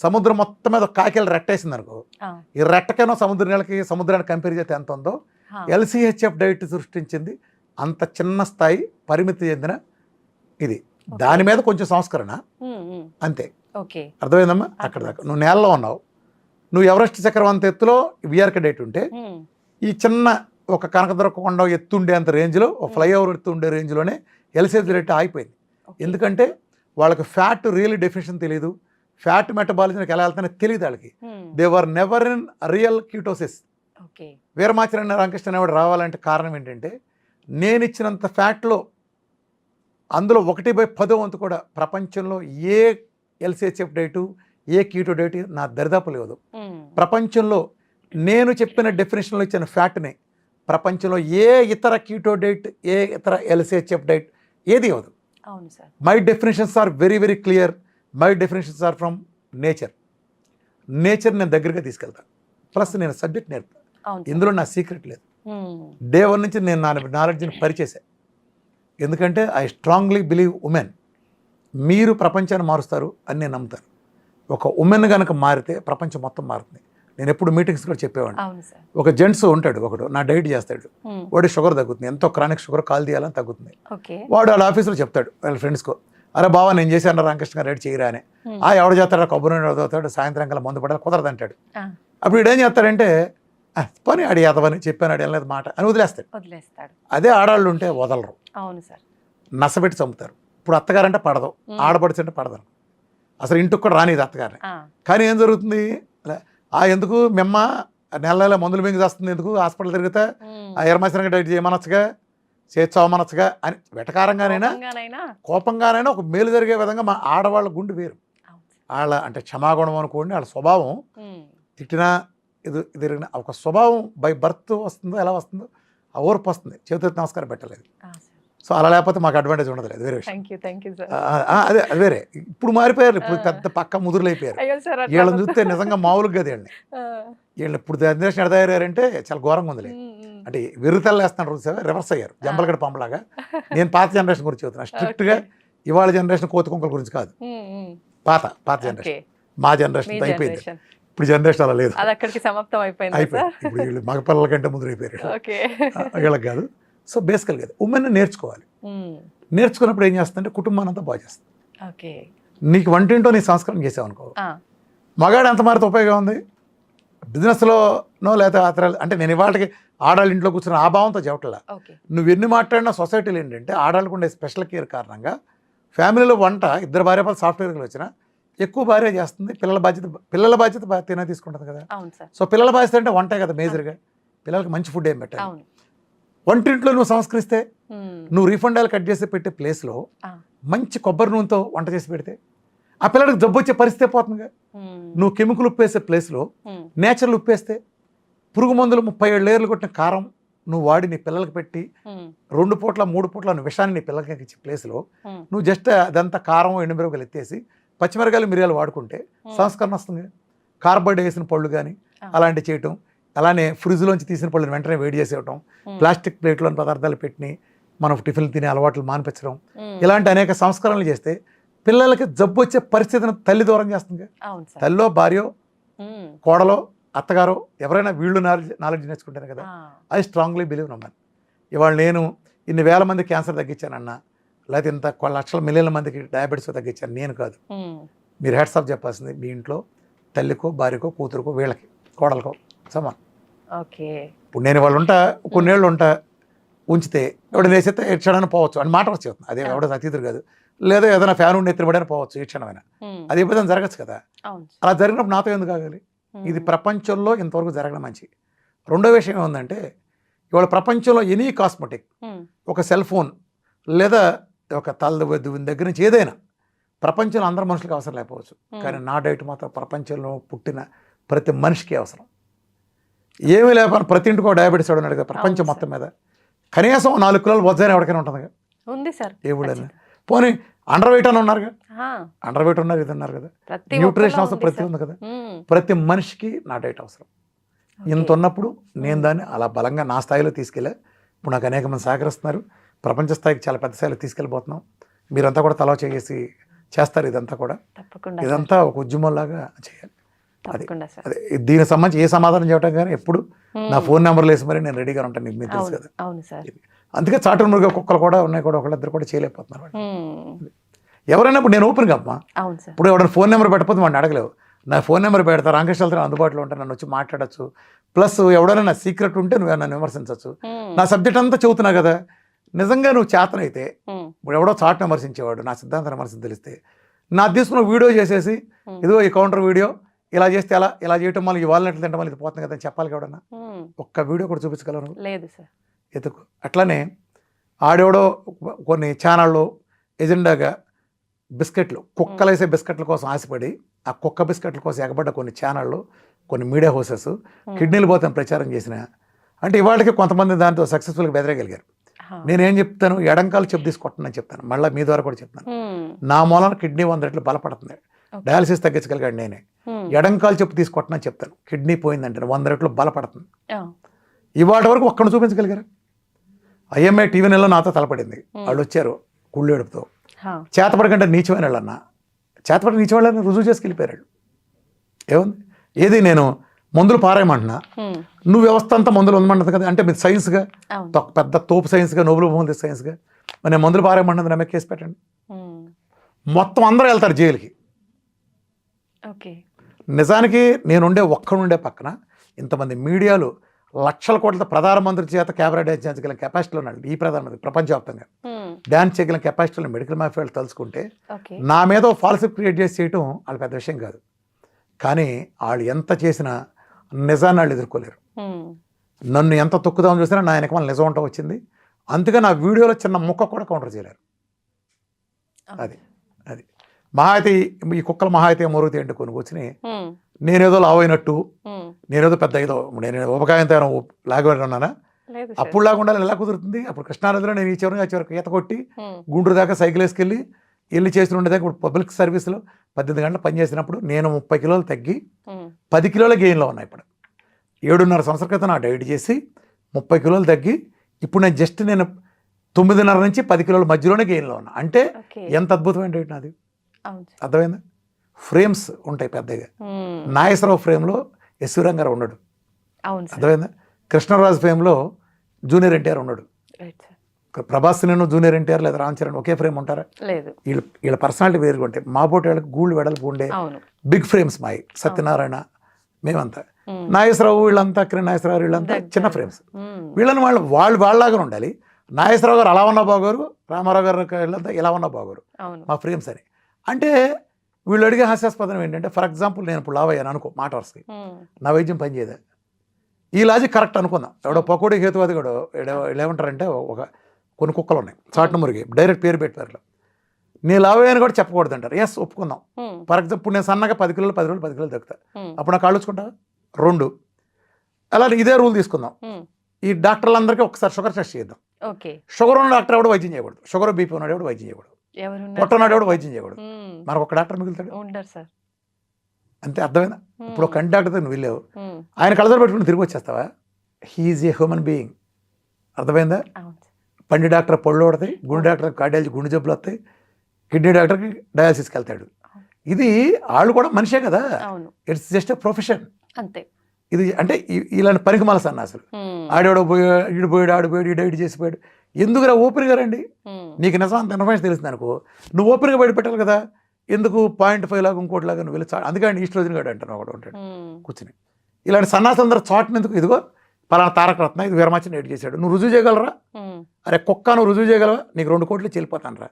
సముద్రం మొత్తం మీద కాకిలు రెట్టేసింది అనుకో, ఈ రెట్టకైనా సముద్రానికి కంపేర్ చేస్తే ఎంత ఉందో LCHF డైట్ సృష్టించింది అంత చిన్న స్థాయి పరిమితి చెందిన ఇది. దాని మీద కొంచెం సంస్కరణ అంతే. అర్థమైందమ్మా? అక్కడ దాకా నువ్వు నేలలో ఉన్నావు, నువ్వు ఎవరెస్ట్ చక్రవంత ఎత్తులో VRK డైట్ ఉంటే ఈ చిన్న ఒక కనకదుర్గ కొండ ఎత్తుండే అంత రేంజ్లో, ఒక ఫ్లైఓవర్ ఎత్తుండే రేంజ్లోనే LCHF డైట్ ఆగిపోయింది. ఎందుకంటే వాళ్ళకి ఫ్యాట్ రియల్ డెఫినేషన్ తెలియదు, ఫ్యాట్ మెటబాలిజంకి ఎలా వెళ్తానో తెలియదు వాళ్ళకి. They were never in real ketosis. Veeramacharya Ramakrishna అనేవాడు రావాలంటే కారణం ఏంటంటే, నేను ఇచ్చినంత ఫ్యాట్లో అందులో 1/10 వంతు కూడా ప్రపంచంలో ఏ LCHF డైటు, ఏ కీటో డైట్ నా దరిదాపు లేదు. ప్రపంచంలో నేను చెప్పిన డెఫినేషన్లో ఇచ్చిన ఫ్యాట్ని ప్రపంచంలో ఏ ఇతర కీటో డైట్, ఏ ఇతర LCHF డైట్ ఏది ఇవ్వదు. My definitions are very very clear. My definitions are from nature. నేను దగ్గరగా తీసుకెళ్తాను, ప్లస్ నేను సబ్జెక్ట్ నేర్పుతాను. ఇందులో నా సీక్రెట్ లేదు. డే 1 నుంచి నేను నా నాలెడ్జ్ని పరిచేశాను. ఎందుకంటే ఐ స్ట్రాంగ్లీ బిలీవ్ ఉమెన్ మీరు ప్రపంచాన్ని మారుస్తారు అని నేను నమ్ముతాను. ఒక ఉమెన్ కనుక మారితే ప్రపంచం మొత్తం మారుతుంది. నేను ఎప్పుడు మీటింగ్స్ కూడా చెప్పేవాడిని. ఒక జెంట్స్ ఉంటాడు, ఒకడు నా డైట్ చేస్తాడు, వాడి షుగర్ తగ్గుతుంది, ఎంతో క్రానిక్ షుగర్ కాల్ తీయాలని తగ్గుతుంది. వాడు వాళ్ళ ఆఫీస్లో చెప్తాడు వాళ్ళ ఫ్రెండ్స్కో, అరే బావా నేను చేశాను రామకృష్ణ డైట్ చేయరా అని. ఎవడు చేస్తాడు, కొబ్బరి చదువుతాడు, సాయంత్రం కల్లా మందు పడాలి, కుదరదు అంటాడు. అప్పుడు వీడు ఏం చేస్తాడంటే, పని అడి అతవని చెప్పాను అడి వెళ్ళలేదు మాట అని వదిలేస్తాడు. అదే ఆడాళ్ళు ఉంటే వదలరు, నసబెట్టి చంపుతారు. ఇప్పుడు అత్తగారంటే పడదు, ఆడపడిచి అంటే పడదు, అసలు ఇంటికి కూడా రానిది అత్తగారిని. కానీ ఏం జరుగుతుంది, ఎందుకు మెమ్మ నెల మందులు మింగి చేస్తుంది, ఎందుకు హాస్పిటల్ తిరిగితే ఎరమాసనంగా డైట్ చేయమనొచ్చుగా, చేర్చవమనొచ్చుగా అని వెటకారంగానైనా కోపంగానైనా ఒక మేలు జరిగే విధంగా మా ఆడవాళ్ళ గుండె వేరు. వాళ్ళ అంటే క్షమాగుణం అనుకోండి, వాళ్ళ స్వభావం తిట్టినా ఇది ఒక స్వభావం బై బర్త్ వస్తుందో ఎలా వస్తుందో ఆ ఓర్పు వస్తుంది, చేతులెత్తి నమస్కారం పెట్టలేదు. సో అలా లేకపోతే మాకు అడ్వాంటేజ్ ఉండదు, వేరే విషయం. అదే అది వేరే. ఇప్పుడు మారిపోయారు, ఇప్పుడు పెద్ద పక్క ముదురులు అయిపోయారు. వీళ్ళని చూస్తే నిజంగా మామూలుగా కదా వీళ్ళు ఇప్పుడు జనరేషన్ ఎడతయ్యారంటే చాలా ఘోరంగా ఉంది. అంటే వెర్రితల్లు వేస్తున్నారు, రివర్స్ అయ్యారు, జంబలగడ పంపలాగా. నేను పాత జనరేషన్ గురించి చెబుతున్నా స్ట్రిక్ట్గా, ఇవాళ జనరేషన్ కోతి కుంకల గురించి కాదు. పాత జనరేషన్, మా జనరేషన్ అయిపోయింది. ఇప్పుడు జనరేషన్ అలా లేదు, అయిపోయింది. ఇప్పుడు వీళ్ళు మగ పిల్లల కంటే ముదురు అయిపోయారు, వీళ్ళకి కాదు. సో బేసికల్గా ఉమెన్ నేర్చుకోవాలి. నేర్చుకున్నప్పుడు ఏం చేస్తుందంటే కుటుంబాన్ని అంతా బాగా చేస్తుంది. నీకు వంటింటో నీ సంస్కారం చేసావు అనుకో, మగాడు ఎంత మారితే ఉపయోగం ఉంది. బిజినెస్లోనో లేదా అంటే నేను ఇవాళకి ఆడాళ్ళ ఇంట్లో కూర్చున్న ఆ భావంతో చెప్పట్లా. నువ్వు ఎన్ని మాట్లాడినా సొసైటీలో ఏంటంటే ఆడాళ్ళకు ఉండే స్పెషల్ కేర్ కారణంగా ఫ్యామిలీలో వంట ఇద్దరు భార్యలు సాఫ్ట్వేర్కి వచ్చినా ఎక్కువ భార్య చేస్తుంది, పిల్లల బాధ్యత తినే తీసుకుంటుంది కదా. సో పిల్లల బాధ్యత అంటే వంటే కదా మేజర్గా. పిల్లలకి మంచి ఫుడ్ ఏం పెట్టాలి. వంటింట్లో నువ్వు సంస్కరిస్తే, నువ్వు రీఫండ్ ఆయిల్ కట్ చేసి పెట్టే ప్లేస్లో మంచి కొబ్బరి నూనెతో వంట చేసి పెడితే ఆ పిల్లడికి జబ్బు వచ్చే పరిస్థితి పోతుందిగా. నువ్వు కెమికల్ ఉప్పు వేసే ప్లేస్లో నేచురల్ ఉప్పు వేస్తే, పురుగు మందులు 37 లేయర్లు కొట్టిన కారం నువ్వు వాడి నీ పిల్లలకి పెట్టి 2 పూట్ల 3 పూట్ల నువ్వు విషాన్ని నీ పిల్లలకి ఇచ్చే ప్లేస్లో నువ్వు జస్ట్ అదంతా కారం ఎండుమిరపకాయలు ఎత్తేసి పచ్చిమిరకాయలు మిరియాలు వాడుకుంటే సంస్కరణ వస్తుంది. కార్బైడ్ వేసిన పళ్ళు కానీ అలాంటివి చేయటం, అలానే ఫ్రిడ్జ్లోంచి తీసిన పళ్ళని వెంటనే వేడి చేసి ఇవ్వటం, ప్లాస్టిక్ ప్లేట్లోని పదార్థాలు పెట్టిని మనం టిఫిన్లు తినే అలవాట్లు మానిపించడం, ఇలాంటి అనేక సంస్కరణలు చేస్తే పిల్లలకి జబ్బు వచ్చే పరిస్థితిని తల్లి దూరం చేస్తుంది. తల్లో, భార్యో, కోడలో, అత్తగారో ఎవరైనా వీళ్ళు నాలెడ్జ్ నేర్చుకుంటారు కదా. ఐ స్ట్రాంగ్లీ బిలీవ్ నమ్మను. ఇవాళ నేను ఇన్ని వేల మంది క్యాన్సర్ తగ్గించానన్నా, లేకపోతే ఇంత లక్షల మిలియన్ల మందికి డయాబెటీస్ తగ్గించాను నేను కాదు. మీరు హెడ్స్ ఆఫ్ చెప్పాల్సింది మీ ఇంట్లో తల్లికో, భార్యకో, కూతురుకో, వీళ్ళకి, కోడలకో సమానం. ఇప్పుడు నేను వాళ్ళు ఉంటా, కొన్నేళ్ళు ఉంటా, ఉంచితే ఎవడ వేసేస్తే ఏ క్షణాన్ని పోవచ్చు అని మాట వచ్చేస్తుంది. అదే ఎవడ అతిథులు కాదు, లేదా ఏదైనా ఫ్యాన్ ఉండి ఎత్తినబడని పోవచ్చు ఏ క్షణమైనా. అది ఎప్పుడైనా జరగచ్చు కదా. అలా జరిగినప్పుడు నాతో ఎందుకు ఆగాలి? ఇది ప్రపంచంలో ఇంతవరకు జరగడం మంచి. రెండో విషయం ఏముందంటే, ఇవాళ ప్రపంచంలో ఎనీ కాస్మెటిక్, ఒక సెల్ ఫోన్ లేదా ఒక తల దగ్గర నుంచి ఏదైనా ప్రపంచంలో అందరు మనుషులకు అవసరం లేకపోవచ్చు, కానీ నా డైట్ మాత్రం ప్రపంచంలో పుట్టిన ప్రతి మనిషికి అవసరం. ఏమీ లేకపోయినా ప్రతి ఇంటికి ఒక డయాబెటీస్ ఉన్నాడు కదా ప్రపంచం మొత్తం మీద. కనీసం 4 కిలోలు వజ్జాన్ని ఎవరికైనా ఉంటుంది కదా, ఉంది సార్. ఏ ఊళ్ళైనా. పోనీ అండర్ వెయిట్ అని ఉన్నారు కదా, అండర్ వెయిట్ ఉన్నారు, ఇది ఉన్నారు కదా, న్యూట్రిషన్ అవసరం ప్రతి ఉంది కదా. ప్రతి మనిషికి నా డైట్ అవసరం. ఇంత ఉన్నప్పుడు నేను దాన్ని అలా బలంగా నా స్థాయిలో తీసుకెళ్ళా. ఇప్పుడు నాకు అనేక మంది సహకరిస్తున్నారు. ప్రపంచ స్థాయికి చాలా పెద్ద స్థాయిలో తీసుకెళ్ళిపోతున్నాం. మీరంతా కూడా తలా చేసి చేస్తారు. ఇదంతా కూడా ఇదంతా ఒక ఉద్యమంలాగా చేయాలి. అది అదే దీనికి సంబంధించి ఏ సమాధానం చెప్పడం కానీ ఎప్పుడు నా ఫోన్ నెంబర్లు వేసి మరి నేను రెడీగా ఉంటాను, మీకు తెలుసు కదా. అందుకే చాటు మురుగా కుక్కలు కూడా ఉన్నాయి, కూడా ఒకళ్ళిద్దరు కూడా చేయలేకపోతున్నారు. ఎవరైనా ఇప్పుడు నేను ఓపెన్గా అమ్మా, ఇప్పుడు ఎవరైనా ఫోన్ నెంబర్ పెట్టకపోతే వాడిని అడగలేవు. నా ఫోన్ నెంబర్ పెడతా, రామకృష్ణ అందుబాటులో ఉంటాను, నన్ను వచ్చి మాట్లాడచ్చు. ప్లస్ ఎవడైనా నా సీక్రెట్ ఉంటే నువ్వు నన్ను విమర్శించవచ్చు. నా సబ్జెక్ట్ అంతా చెబుతున్నా కదా. నిజంగా నువ్వు చేతనైతే ఇప్పుడు ఎవడో చాటును విమర్శించేవాడు నా సిద్ధాంతాన్ని విమర్శించి తెలిస్తే నా తీసుకున్న వీడియో చేసేసి ఇదిగో ఈ కౌంటర్ వీడియో ఇలా చేస్తే అలా, ఇలా చేయటం వల్ల ఈ వాల్నట్లు తినడం వల్ల ఇది పోతుంది కదా అని చెప్పాలి ఎవడన్నా. ఒక్క వీడియో కూడా చూపించగలను లేదు సార్. ఎతుకు అట్లనే ఆడెవడో కొన్ని ఛానళ్ళు ఎజెండాగా బిస్కెట్లు, కుక్కలు వేసే బిస్కెట్ల కోసం ఆశపడి ఆ కుక్క బిస్కెట్ల కోసం ఎగబడ్డ కొన్ని ఛానళ్ళు, కొన్ని మీడియా హౌసెస్ కిడ్నీలు పోతాను ప్రచారం చేసిన అంటే ఇవాళకి కొంతమంది దాంతో సక్సెస్ఫుల్గా బెదరగలిగారు. నేనేం చెప్తాను, ఎడంకాలు చెప్పు తీసుకొట్టనని చెప్తాను. మళ్ళీ మీ ద్వారా కూడా చెప్తాను, నా మూలన కిడ్నీ 100 రెట్లు బలపడుతుంది. డయాలసిస్ తగ్గించగలిగాడు నేనే. ఎడంకాలు చెప్పు తీసుకొట్టనని చెప్తాను. కిడ్నీ పోయిందంటే 100 రెట్లు బలపడుతుంది. ఇవాటి వరకు ఒక్కడిని చూపించగలిగారు. ఐఎంఐ టీవీ నెలలో నాతో తలపడింది. వాళ్ళు వచ్చారు కుళ్ళేడుపుతో. చేతపడకంటే నీచమైన వాళ్ళన్నా, చేతపడి నీచ వాళ్ళని రుజువు చేసుకెళ్ళిపోయారు. ఏముంది, ఏది నేను మందులు పారేయమంటున్నా, నువ్వు వ్యవస్థ అంతా మందులు ఉందమంటుంది కదా. అంటే మీరు సైన్స్గా పెద్ద తోపు సైన్స్గా, నోబెల్ బహుమతి సైన్స్గా మరి నేను మందులు పారేయమంటున్నది నమ్మే కేసు పెట్టండి. మొత్తం అందరూ వెళ్తారు జైలుకి. నిజానికి నేనుండే ఒక్కడుండే పక్కన ఇంతమంది మీడియాలు లక్షల కోట్ల ప్రధానమంత్రి చేత కెమెరా డ్యాన్స్ చేయగల కెపాసిటీలో ఉన్నాడు ఈ ప్రధానమంత్రి. ప్రపంచవ్యాప్తంగా డ్యాన్స్ చేయగల కెపాసిటీలో మెడికల్ మాఫియాలు తలుచుకుంటే నా మీద ఫాల్సిప్ క్రియేట్ చేసి చేయటం వాళ్ళ పెద్ద విషయం కాదు. కానీ వాళ్ళు ఎంత చేసినా నిజాన్ని వాళ్ళు ఎదుర్కోలేరు. నన్ను ఎంత తొక్కుదామని చూసినా నా వెనక నిజం ఉంటా వచ్చింది. అందుకే నా వీడియోలో చిన్న ముక్క కూడా కౌంటర్ చేయలేరు. అది అది మహా అయితే ఈ కుక్కల మహా అయితే మరుగుతి అంటే కొన్ని కూర్చుని నేనేదో లావైనట్టు, నేనేదో పెద్ద ఏదో నేను ఉపకాయంతో లాగబడి ఉన్నానా, అప్పుడు లాగా ఎలా కుదురుతుంది? అప్పుడు కృష్ణానదిలో నేను ఈ చివరి చివరికి ఈత కొట్టి గుంటూరు దాకా సైకిల్ వేసుకెళ్ళి వెళ్ళి చేసిన ఉండేదాకా ఇప్పుడు పబ్లిక్ సర్వీస్లో 18 గంటలు పనిచేసినప్పుడు నేను 30 కిలోలు తగ్గి 10 కిలోల గెయిన్లో ఉన్నా. ఇప్పుడు 7.5 సంవత్సరాల క్రితం నా డైట్ చేసి 30 కిలోలు తగ్గి ఇప్పుడు నేను జస్ట్ నేను 9.5 నుంచి 10 కిలోల మధ్యలోనే గెయిన్లో ఉన్నా. అంటే ఎంత అద్భుతమైన డైట్ నాది. అర్థమైందా? ఫ్రేమ్స్ ఉంటాయి పెద్దగా. నాగేశ్వరరావు ఫ్రేమ్లో ఎస్వి రంగారావు ఉన్నాడు. అర్థమైందా? కృష్ణరాజు ఫ్రేమ్లో జూనియర్ ఎన్టీఆర్ ఉన్నాడు. ప్రభాస్ నేను జూనియర్ ఎన్టీఆర్ లేదా రామ్ చరణ్ ఒకే ఫ్రేమ్ ఉంటారా? లేదు. వీళ్ళ పర్సనాలిటీ వేరుగా ఉంటాయి. మా పోటీ వాళ్ళకి గూళ్ళు వెడల్పు ఉండే బిగ్ ఫ్రేమ్స్ మాయి. సత్యనారాయణ మేమంతా, నాగేశ్వరరావు వీళ్ళంతా, కిరణ్ నాగేశ్వరరావు వీళ్ళంతా చిన్న ఫ్రేమ్స్. వీళ్ళని వాళ్ళలాగా ఉండాలి. నాగేశ్వరరావు గారు అలా ఉన్న బాగోరు, రామారావు గారు వీళ్ళంతా ఇలా ఉన్న బాగోరు మా ఫ్రేమ్స్ అని. అంటే వీళ్ళు అడిగే హాస్యాస్పదం ఏంటంటే, ఫర్ ఎగ్జాంపుల్ నేను ఇప్పుడు లావయ్యాను అనుకో మాట వరుసకి, నా వైద్యం పనిచేయదా? ఈ లాజిక్ కరెక్ట్ అనుకుందాం. ఎవడో పకోడీ హేతువాది కూడా ఏమంటారంటే కొన్ని కుక్కలు ఉన్నాయి చాటును మురిగి డైరెక్ట్ పేరు పెట్టారు. నేను లావయ్యాను కూడా చెప్పకూడదు అంటారు. ఎస్ ఒప్పుకుందాం. ఫర్ ఎగ్జాంపుల్ ఇప్పుడు నేను సన్నగా 10 కిలోలు 10 రోజులు 10 కిలోలు తగ్గుతా, అప్పుడు నాకు కాళ్ళుచుకుంటా 2. అలా ఇదే రూల్ తీసుకుందాం. ఈ డాక్టర్లందరికీ ఒకసారి షుగర్ టెస్ట్ చేద్దాం. షుగర్ ఉన్న డాక్టర్ ఎవడు వైద్యం చేయకూడదు, షుగర్ బీపీ ఉన్నాడు ఎవడు వైద్యం చేయకూడదు, పొట్టనాడు ఎవడు వైద్యం చేయకూడదు. మనకు ఒక డాక్టర్ మిగులుతాడు అంతే. అర్థమైందా? ఇప్పుడు ఒక కంటి డాక్టర్తో నువ్వు వెళ్ళావు, ఆయన కళ్ళజోడు పెట్టుకుని తిరిగి వచ్చేస్తావా? He is a human being. అర్థమైందా? పండి డాక్టర్ పళ్ళు పడతాయి, గుండె డాక్టర్ కార్డియాలజీ గుండె జబ్బులు వస్తాయి, కిడ్నీ డాక్టర్కి డయాలసిస్కి వెళ్తాడు. ఇది వాళ్ళు కూడా మనిషే కదా. ఇట్స్ జస్ట్ ఎ ప్రొఫెషన్ అంతే. ఇది అంటే ఇలాంటి పనికి మాల సన్నాసులు ఆడేవాడు పోయాడు, ఈడు పోయాడు, ఆడు పోయాడు, ఈ డైట్ చేసిపోయాడు. ఎందుకురా ఓపెన్గా రండి. నీకు నిజం అంత ఇన్ఫర్మేషన్ తెలిసింది అనుకో, నువ్వు ఓపెన్గా బయట పెట్టాలి కదా. ఎందుకు 0.5 లాగా ఇంకోటి లాగా నువ్వు వెళ్ళి అందుకని ఈస్ట్రోజన్ గాడు అంటాను ఒకటి ఉంటాడు కూర్చుని. ఇలాంటి సన్నాసులందరూ చాటుని ఎందుకు? ఇదిగో పలానా తారక రత్న ఇది వీరమాచి డైట్ చేశాడు, నువ్వు రుజువు చేయగలరా? అరే కుక్క నువ్వు రుజువు చేయగలవా? నీకు 2 కోట్లు చెల్లిపోతాను రా.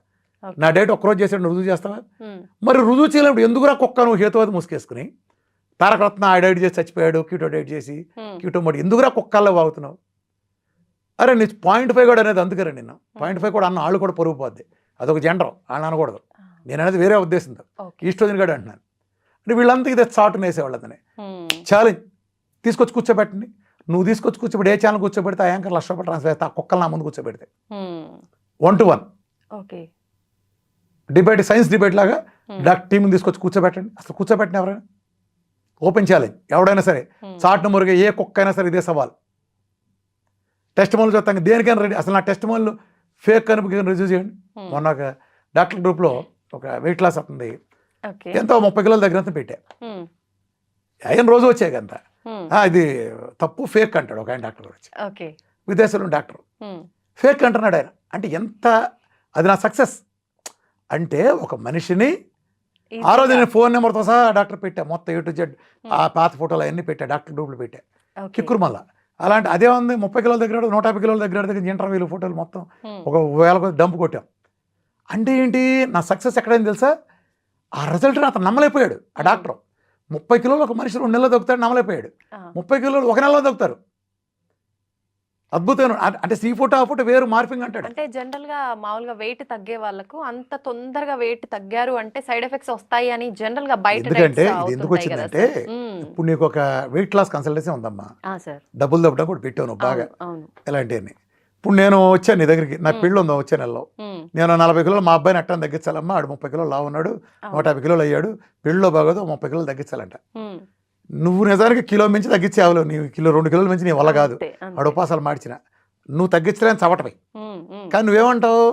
నా డైట్ ఒక్కరోజు చేశాడు, నువ్వు రుజువు చేస్తావా? మరి రుజువు చేయలేప్పుడు ఎందుకురా కుక్క నువ్వు హేతువాది ముసుకేసుకుని తారక రత్న ఆ డైట్ చేసి చచ్చిపోయాడు, క్యూటో డైట్ చేసి క్యూటో మోడి ఎందుకురా కుక్కల్లో వాగుతున్నావు? అరే నీ 0.5 కూడా అనేది అందుకరే నిన్న 0.5 కూడా అన్న వాళ్ళు కూడా పొరుగు పోద్ది. అదొక జెండర్ వాళ్ళని అనకూడదు. నేను అనేది వేరే ఉద్దేశంతో ఓకే ఈస్ట్రోజన్ గడు అంటున్నాను. అంటే వీళ్ళంతా ఇదే చాటును వేసేవాళ్ళు అతనే. ఛాలెంజ్ తీసుకొచ్చి కూర్చోబెట్టండి, నువ్వు తీసుకొచ్చి కూర్చోబెట్టి ఏ ఛానల్ కూర్చోబెడితే ఆ యాంకర్ ₹1,00,000 ట్రాన్స్ఫర్ చేస్తే ఆ కుక్కలు నా ముందు కూర్చోబెడితే 1-to-1 okay debate, science debate లాగా డాక్టర్ టీంని తీసుకొచ్చి కూర్చోబెట్టండి. అసలు కూర్చోబెట్టిన ఎవరైనా ఓపెన్ ఛాలెంజ్, ఎవడైనా సరే చాటును మురిగే ఏ కుక్క అయినా సరే ఇదే సవాల్. టెస్ట్ మోల్ చూస్తాను దేనికైనా రెడీ. అసలు నా టెస్ట్ మోల్ ఫేక్ అని రిజ్యూ చేయండి. మొన్న ఒక డాక్టర్ గ్రూప్లో ఒక వెయిట్ లాస్ అవుతుంది, ఎంతో 30 కిలోల దగ్గర పెట్టా, ఆయన రోజు వచ్చాయి కంత ఇది తప్పు ఫేక్ అంటాడు ఒక ఆయన డాక్టర్ వచ్చి, విదేశంలో డాక్టర్ ఫేక్ అంటున్నాడు ఆయన. అంటే ఎంత అది నా సక్సెస్ అంటే ఒక మనిషిని ఆ రోజు నేను ఫోన్ నెంబర్తో సహా డాక్టర్ పెట్టా, మొత్తం A to Z ఆ పాత ఫోటోలు అవన్నీ పెట్టా, డాక్టర్ గ్రూప్లో పెట్టా కిక్కురు మళ్ళా. అలాంటి అదే ఉంది 30 కిలోల దగ్గర 150 కిలోల దగ్గర ఇంటర్వ్యూలు ఫోటోలు మొత్తం ఒక 1000 డంప్ కొట్టాం. అంటే ఏంటి నా సక్సెస్ ఎక్కడైంది తెలుసా, ఆ రిజల్ట్ అతను నమ్మలేకపోయాడు. ఆ డాక్టర్ 30 కిలోలు ఒక మనిషి 2 నెలలు దొక్కుతాడు, నమ్మలేకపోయాడు. 30 కిలోలు 1 నెలలో దొక్కుతారు, అద్భుతమైన. అంటే సీ ఫోటో ఆ ఫోటో వేరు మార్పింగ్ అంటాడు. అంటే జనరల్ గా మామూలుగా వెయిట్ తగ్గే వాళ్ళకు అంత తొందరగా వెయిట్ తగ్గారు అంటే సైడ్ ఎఫెక్ట్స్ వస్తాయి అని జనరల్ గా బయట ఎందుకంటే ఇది ఎందుకు వచ్చిందంటే ఇప్పుడు నీకు ఒక వెయిట్ లాస్ కన్సల్టెన్సీ ఉందమ్మా, డబ్బులు దప్పడం కూడా పెట్టావు నువ్వు బాగా ఎలాంటివన్నీ. ఇప్పుడు నేను వచ్చాను నీ దగ్గరికి, నా పెళ్ళి ఉందా వచ్చే నెలలో, నేను 40 కిలోలు మా అబ్బాయిని అట్టని తగ్గించాలమ్మా, ఆడు 30 కిలోలు లావు ఉన్నాడు, 150 కిలోలు అయ్యాడు, పెళ్ళిలో బాగోదు 30 కిలోలు తగ్గించాలంట. నువ్వు నిజానికి కిలో మించి తగ్గించేవాళ్ళు, నీ 2 కిలోల మించి నీ వల్ల కాదు, ఆడు ఉపాసాలు మార్చిన నువ్వు తగ్గించలేని చవటపై. కానీ నువ్వేమంటావు,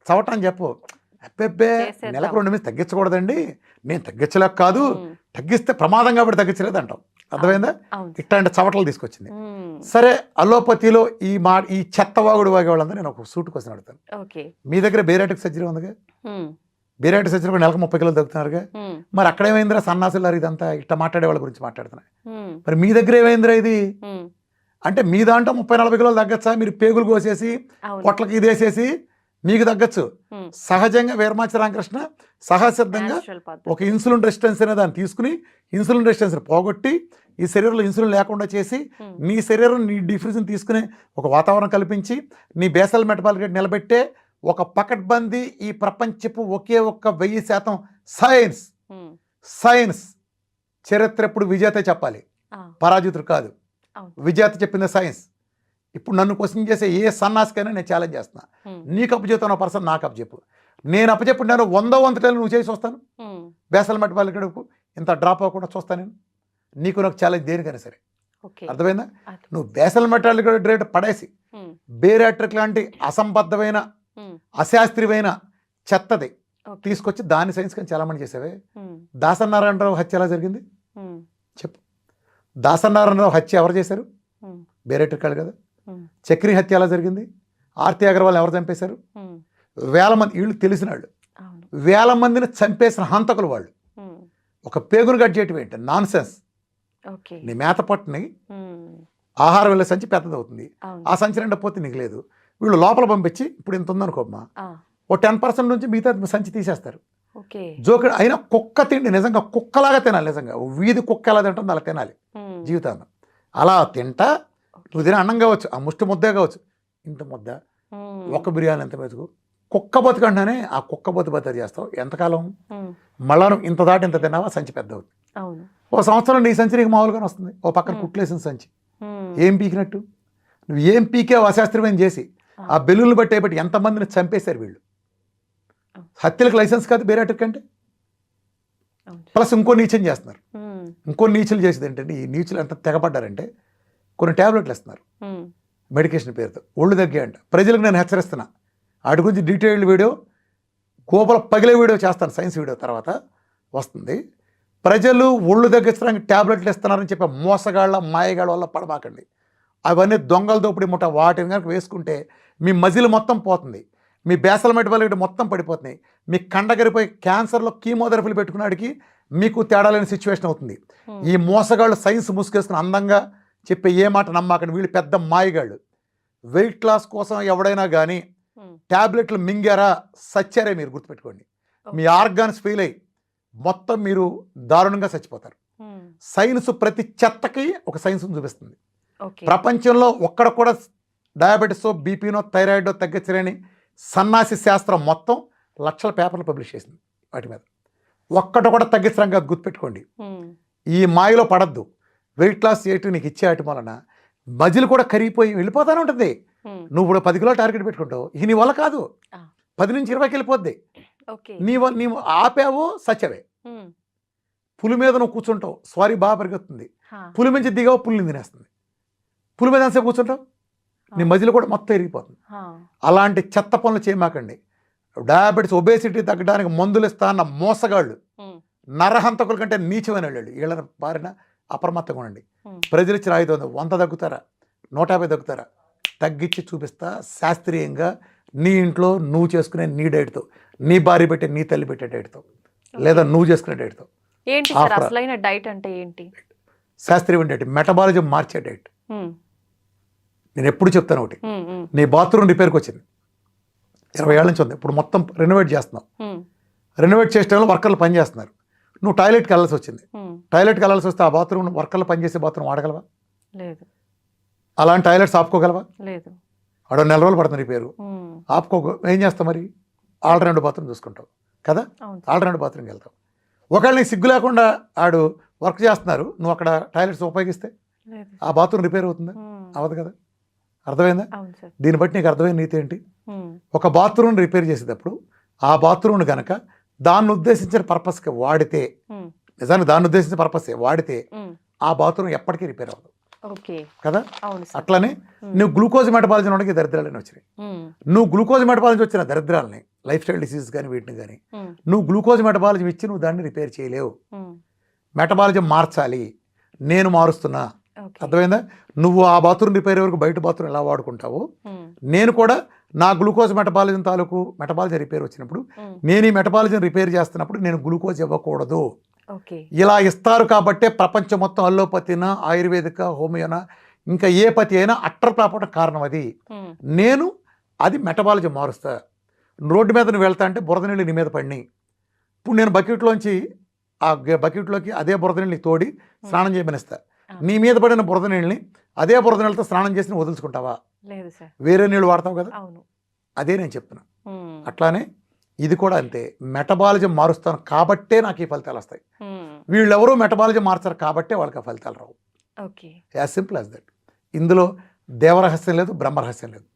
చవట అని చెప్పు, అబ్బెబ్బే నెలకు 2 మించి తగ్గించకూడదండి, నేను తగ్గించలేక కాదు, తగ్గిస్తే ప్రమాదం కాబట్టి తగ్గించలేదు అంటావు. అర్థమైందా? ఇట్లాంటి చవటలు తీసుకొచ్చింది. సరే అలోపతిలో ఈ చెత్తవాగుడు వాగే వాళ్ళందరూ నేను ఒక సూట్ కోసం అడుగుతాను, మీ దగ్గర బేరాటిక్ సర్జరీ ఉందిగా, బేరాటిక్ సర్జరీ కూడా నెలకు 30 కిలోలు తగ్గుతున్నారుగా, మరి అక్కడ ఏమైందిరా సన్నాసులారు ఇదంతా ఇట్లా మాట్లాడే వాళ్ళ గురించి మాట్లాడుతున్నాయి, మరి మీ దగ్గర ఏమైందిరా ఇది అంటే మీ దాంట్లో 30-40 కిలోలు తగ్గచ్చా, మీరు పేగులు కోసేసి పొట్లకి ఇదేసేసి మీకు తగ్గచ్చు. సహజంగా వీరమాచి రామకృష్ణ సహసిద్ధంగా ఒక ఇన్సులిన్ రెసిస్టెన్స్ అనే దాన్ని తీసుకుని ఇన్సులిన్ రెసిస్టెన్స్ పోగొట్టి ఈ శరీరంలో ఇన్సులిన్ లేకుండా చేసి నీ శరీరం నీ డిఫ్యూజన్ తీసుకుని ఒక వాతావరణం కల్పించి నీ బేసల్ మెటబాలిక్ రేట్ నిలబెట్టే ఒక పకడ్బందీ ఈ ప్రపంచపు ఒకే ఒక్క 1000% సైన్స్. సైన్స్ చరిత్ర ఎప్పుడు విజేత చెప్పాలి, పరాజితుడు కాదు. విజేత చెప్పింది సైన్స్. ఇప్పుడు నన్ను క్వశ్చన్ చేసే ఏ సన్నాసికైనా నేను ఛాలెంజ్ చేస్తున్నా, నీకు అప్పచెప్తున్న పర్సన్ నాకు అప్పచెప్పు, నేను అప్పచెప్పినాను 100 టైలు నువ్వు చేసి వస్తాను, బేసల్ మెటబాలిక్ రేట్ ఇంత డ్రాప్ అవ్వకుండా చూస్తాను నేను. నీకు నాకు ఛాలెంజ్ దేనికైనా సరే, అర్థమైందా? నువ్వు బేసల్ మెటబాలిక్ రేట్ పడేసి బేరాట్రిక్ లాంటి అసంబద్ధమైన అశాస్త్రీయమైన చెత్తది తీసుకొచ్చి దాన్ని సైన్స్ కానీ చాలా మంది చేసావే. దాసనారాయణరావు హత్య ఎలా జరిగింది చెప్పు, దాసనారాయణరావు హత్య ఎవరు చేశారు, బేరాట్రిక్ వాళ్ళు కదా. చక్రి హత్య ఎలా జరిగింది, ఆర్తి అగర్వాల్ ఎవరు చంపేశారు, 1000 మంది, వీళ్ళు తెలిసిన వాళ్ళు 1000 మందిని చంపేసిన హంతకులు వాళ్ళు. ఒక పేగును కట్ చేయటం ఏంటి నాన్ సెన్స్. నీ మేత పట్టుని ఆహారం వెళ్ళే సంచి పెద్దదవుతుంది, ఆ సంచి నిండా పోతే నీకు లేదు, వీళ్ళు లోపల పంపించి ఇప్పుడు ఇంత ఉందనుకోమ్మా ఓ 10% నుంచి మిగతా సంచి తీసేస్తారు. జోకుడు అయినా కుక్క తిండి నిజంగా కుక్కలాగా తినాలి, నిజంగా వీధి కుక్క ఎలా తింటుందో అలా తినాలి జీవితాన్ని. అలా తింటా నువ్వు తినే అన్నం కావచ్చు, ఆ ముష్టి ముద్దే కావచ్చు, ఇంత ముద్ద ఒక్క బిర్యానీ ఎంత మెతుకు కుక్క బతుకంటానే ఆ కుక్క బతుకు చేస్తావు ఎంతకాలం, మళ్ళా ఇంత దాటి ఇంత తిన్నావా సంచి పెద్ద అవుతుంది. ఓ సంవత్సరం నీ సంచి నీకు మామూలుగానే వస్తుంది, ఓ పక్కన కుట్లేసిన సంచి. ఏం పీకినట్టు నువ్వు ఏం పీకే అశాస్త్రీయమైన చేసి ఆ బెలూన్లు బట్టి ఎంతమందిని చంపేశారు వీళ్ళు. హత్యలకు లైసెన్స్ కాదు బేరాటిక్ అంటే. ప్లస్ ఇంకో నీచం చేస్తున్నారు, ఇంకో నీచులు చేసేది ఏంటంటే ఈ నీచులు ఎంత తెగపడ్డారంటే కొన్ని ట్యాబ్లెట్లు ఇస్తున్నారు మెడికేషన్ పేరుతో, ఒళ్ళు తగ్గే అంట. ప్రజలకు నేను హెచ్చరిస్తున్నా, వాటి గురించి డీటెయిల్డ్ వీడియో గోపల పగిలే వీడియో చేస్తాను, సైన్స్ వీడియో తర్వాత వస్తుంది. ప్రజలు ఒళ్ళు తగ్గించడానికి ట్యాబ్లెట్లు ఇస్తున్నారని చెప్పే మోసగాళ్ళ మాయగాళ్ళ వల్ల పడబాకండి. అవన్నీ దొంగల దోపిడీ ముఠ, వాటిని కనుక వేసుకుంటే మీ మజిల్ మొత్తం పోతుంది, మీ బేసల్ మెటబాలిక్ మొత్తం పడిపోతున్నాయి, మీ కండగరిపోయి క్యాన్సర్లో కీమోథెరపీలు పెట్టుకున్నాడికి మీకు తేడా లేని సిచ్యువేషన్ అవుతుంది. ఈ మోసగాళ్ళు సైన్స్ ముసుగేసుకుని అందంగా చెప్పే ఏ మాట నమ్మాకండి, వీళ్ళు పెద్ద మాయగాళ్ళు. వెయిట్ లాస్ కోసం ఎవడైనా కానీ ట్యాబ్లెట్లు మింగారా సచ్చారే మీరు గుర్తుపెట్టుకోండి, మీ ఆర్గాన్స్ ఫెయిల్ అయ్యి మొత్తం మీరు దారుణంగా చచ్చిపోతారు. సైన్స్ ప్రతి చెత్తకి ఒక సైన్స్ చూపిస్తుంది. ప్రపంచంలో ఒక్కడ కూడా డయాబెటీస్ బీపీనో థైరాయిడో తగ్గించలేని సన్నాసి శాస్త్రం మొత్తం లక్షల పేపర్లు పబ్లిష్ చేసింది. వాటి మీద. ఒక్కటి కూడా తగ్గించడానికి గుర్తుపెట్టుకోండి. ఈ మాయలో పడద్దు. వెయిట్ లాస్ చేయటం నీకు ఇచ్చే వాటి వలన మజిల్ కూడా కరిగిపోయి వెళ్ళిపోతానే ఉంటుంది. నువ్వు ఇప్పుడు 10 కిలోలు టార్గెట్ పెట్టుకుంటావు, ఇది నీ వల్ల కాదు. 10 నుంచి 20కి వెళ్ళిపోద్ది. నీవు ఆపావో సచ్చవే. పులి మీద నువ్వు కూర్చుంటావు, సారీ బాగా పరిగెత్తుంది. పులి నుంచి దిగావు, పులిని తినేస్తుంది. పులి మీద ఎంతసేపు కూర్చుంటావు, నీ మజిల్ కూడా మొత్తం ఎరిగిపోతుంది. అలాంటి చెత్త పనులు చేయమాకండి. డయాబెటీస్, ఒబేసిటీ తగ్గడానికి మందులు ఇస్తా అన్న మోసగాళ్ళు, నరహంతకుల కంటే నీచమైన వాళ్ళు, వీళ్ళని బారిన అప్రమత్తంగా ఉండండి. ప్రజలు ఇచ్చిన 500, 100 తగ్గుతారా, 150 తగ్గుతారా, తగ్గించి చూపిస్తా శాస్త్రీయంగా. నీ ఇంట్లో నువ్వు చేసుకునే నీ డైట్తో, నీ భార్య పెట్టే, నీ తల్లి పెట్టే డైట్తో, లేదా నువ్వు చేసుకునే డైట్తో. ఏంటి సార్ అసలైన డైట్ అంటే ఏంటి? శాస్త్రీయమైన డైట్, మెటబాలిజం మార్చే డైట్. నేను ఎప్పుడు చెప్తాను ఒకటి, నీ బాత్రూమ్ రిపేర్కి వచ్చింది 20 ఏళ్ళ నుంచి ఉంది, ఇప్పుడు మొత్తం రెనోవేట్ చేస్తున్నావు. రెనోవేట్ చేసే టైంలో వర్కర్లు పని చేస్తున్నారు. నువ్వు టాయిలెట్కి వెళ్ళాల్సి వచ్చింది. టాయిలెట్కి వెళ్ళాల్సి వస్తే ఆ బాత్రూమ్ వర్కర్లు పనిచేసే బాత్రూమ్ వాడగలవా? లేదు. అలాంటి టాయిలెట్స్ ఆపుకోగలవా? లేదు. ఆడ 4 రోజులు పడుతుంది రిపేరు, ఏం చేస్తావు మరి? ఆల్టర్నేటివ్ బాత్రూమ్ చూసుకుంటావు కదా, ఆల్టర్నేటివ్ బాత్రూమ్కి వెళ్తావు. ఒకవేళ నీకు సిగ్గు లేకుండా ఆడు వర్క్ చేస్తున్నారు, నువ్వు అక్కడ టాయిలెట్స్ ఉపయోగిస్తే ఆ బాత్రూమ్ రిపేర్ అవుతుందా? అవ్వదు కదా. అర్థమైందా? దీన్ని బట్టి నీకు అర్థమైన నీతి ఏంటి? ఒక బాత్రూమ్ రిపేర్ చేసేటప్పుడు ఆ బాత్రూమ్ని కనుక దాన్ని ఉద్దేశించిన పర్పస్కి వాడితే, నిజానికి దాన్ని ఉద్దేశించిన పర్పసే వాడితే, ఆ బాత్రూమ్ ఎప్పటికీ రిపేర్ అవ్వదు కదా. అట్లనే నువ్వు గ్లూకోజ్ మెటబాలిజం ఉండడానికి దరిద్రాలని వచ్చినాయి. నువ్వు గ్లూకోజ్ మెటబాలిజం వచ్చిన దరిద్రాలని, లైఫ్ స్టైల్ డిసీజ్ కానీ వీటిని కానీ, నువ్వు గ్లూకోజ్ మెటబాలిజం ఇచ్చి నువ్వు దాన్ని రిపేర్ చేయలేవు. మెటబాలిజం మార్చాలి, నేను మారుస్తున్నా. అర్థమైందా? నువ్వు ఆ బాత్రూమ్ రిపేర్ వరకు బయట బాత్రూమ్ ఎలా వాడుకుంటావో, నేను కూడా నా గ్లూకోజ్ మెటబాలిజం తాలూకు మెటబాలిజం రిపేర్ వచ్చినప్పుడు, నేను ఈ మెటబాలిజం రిపేర్ చేస్తున్నప్పుడు నేను గ్లూకోజ్ ఇవ్వకూడదు. ఇలా ఇస్తారు కాబట్టే ప్రపంచం మొత్తం అల్లోపతినా, ఆయుర్వేదిక, హోమియోనా, ఇంకా ఏ పతి అయినా అట్టర్ కాకపోవడం కారణం అది. నేను అది మెటబాలిజం మారుస్తా. రోడ్డు మీద నువ్వు వెళ్తా అంటే బురద నీళ్ళు నీ మీద పడినాయి. ఇప్పుడు నేను బకెట్లోంచి ఆ బకెట్లోకి అదే బురద నీళ్ళని తోడి స్నానం చేయమనిస్తా. నీ మీద పడిన బురద నీళ్ళని అదే బురద నీళ్ళతో స్నానం చేసి నువ్వు వదులుచుకుంటావా? వేరే నీళ్ళు వాడతావు కదా. అదే నేను చెప్తున్నా. అట్లానే ఇది కూడా అంతే. మెటబాలిజం మారుస్తాను కాబట్టే నాకు ఈ ఫలితాలు వస్తాయి. వీళ్ళెవరూ మెటబాలిజం మార్చారు కాబట్టే వాళ్ళకి ఆ ఫలితాలు రావు. As simple as that. ఇందులో దేవరహస్యం లేదు, బ్రహ్మరహస్యం లేదు.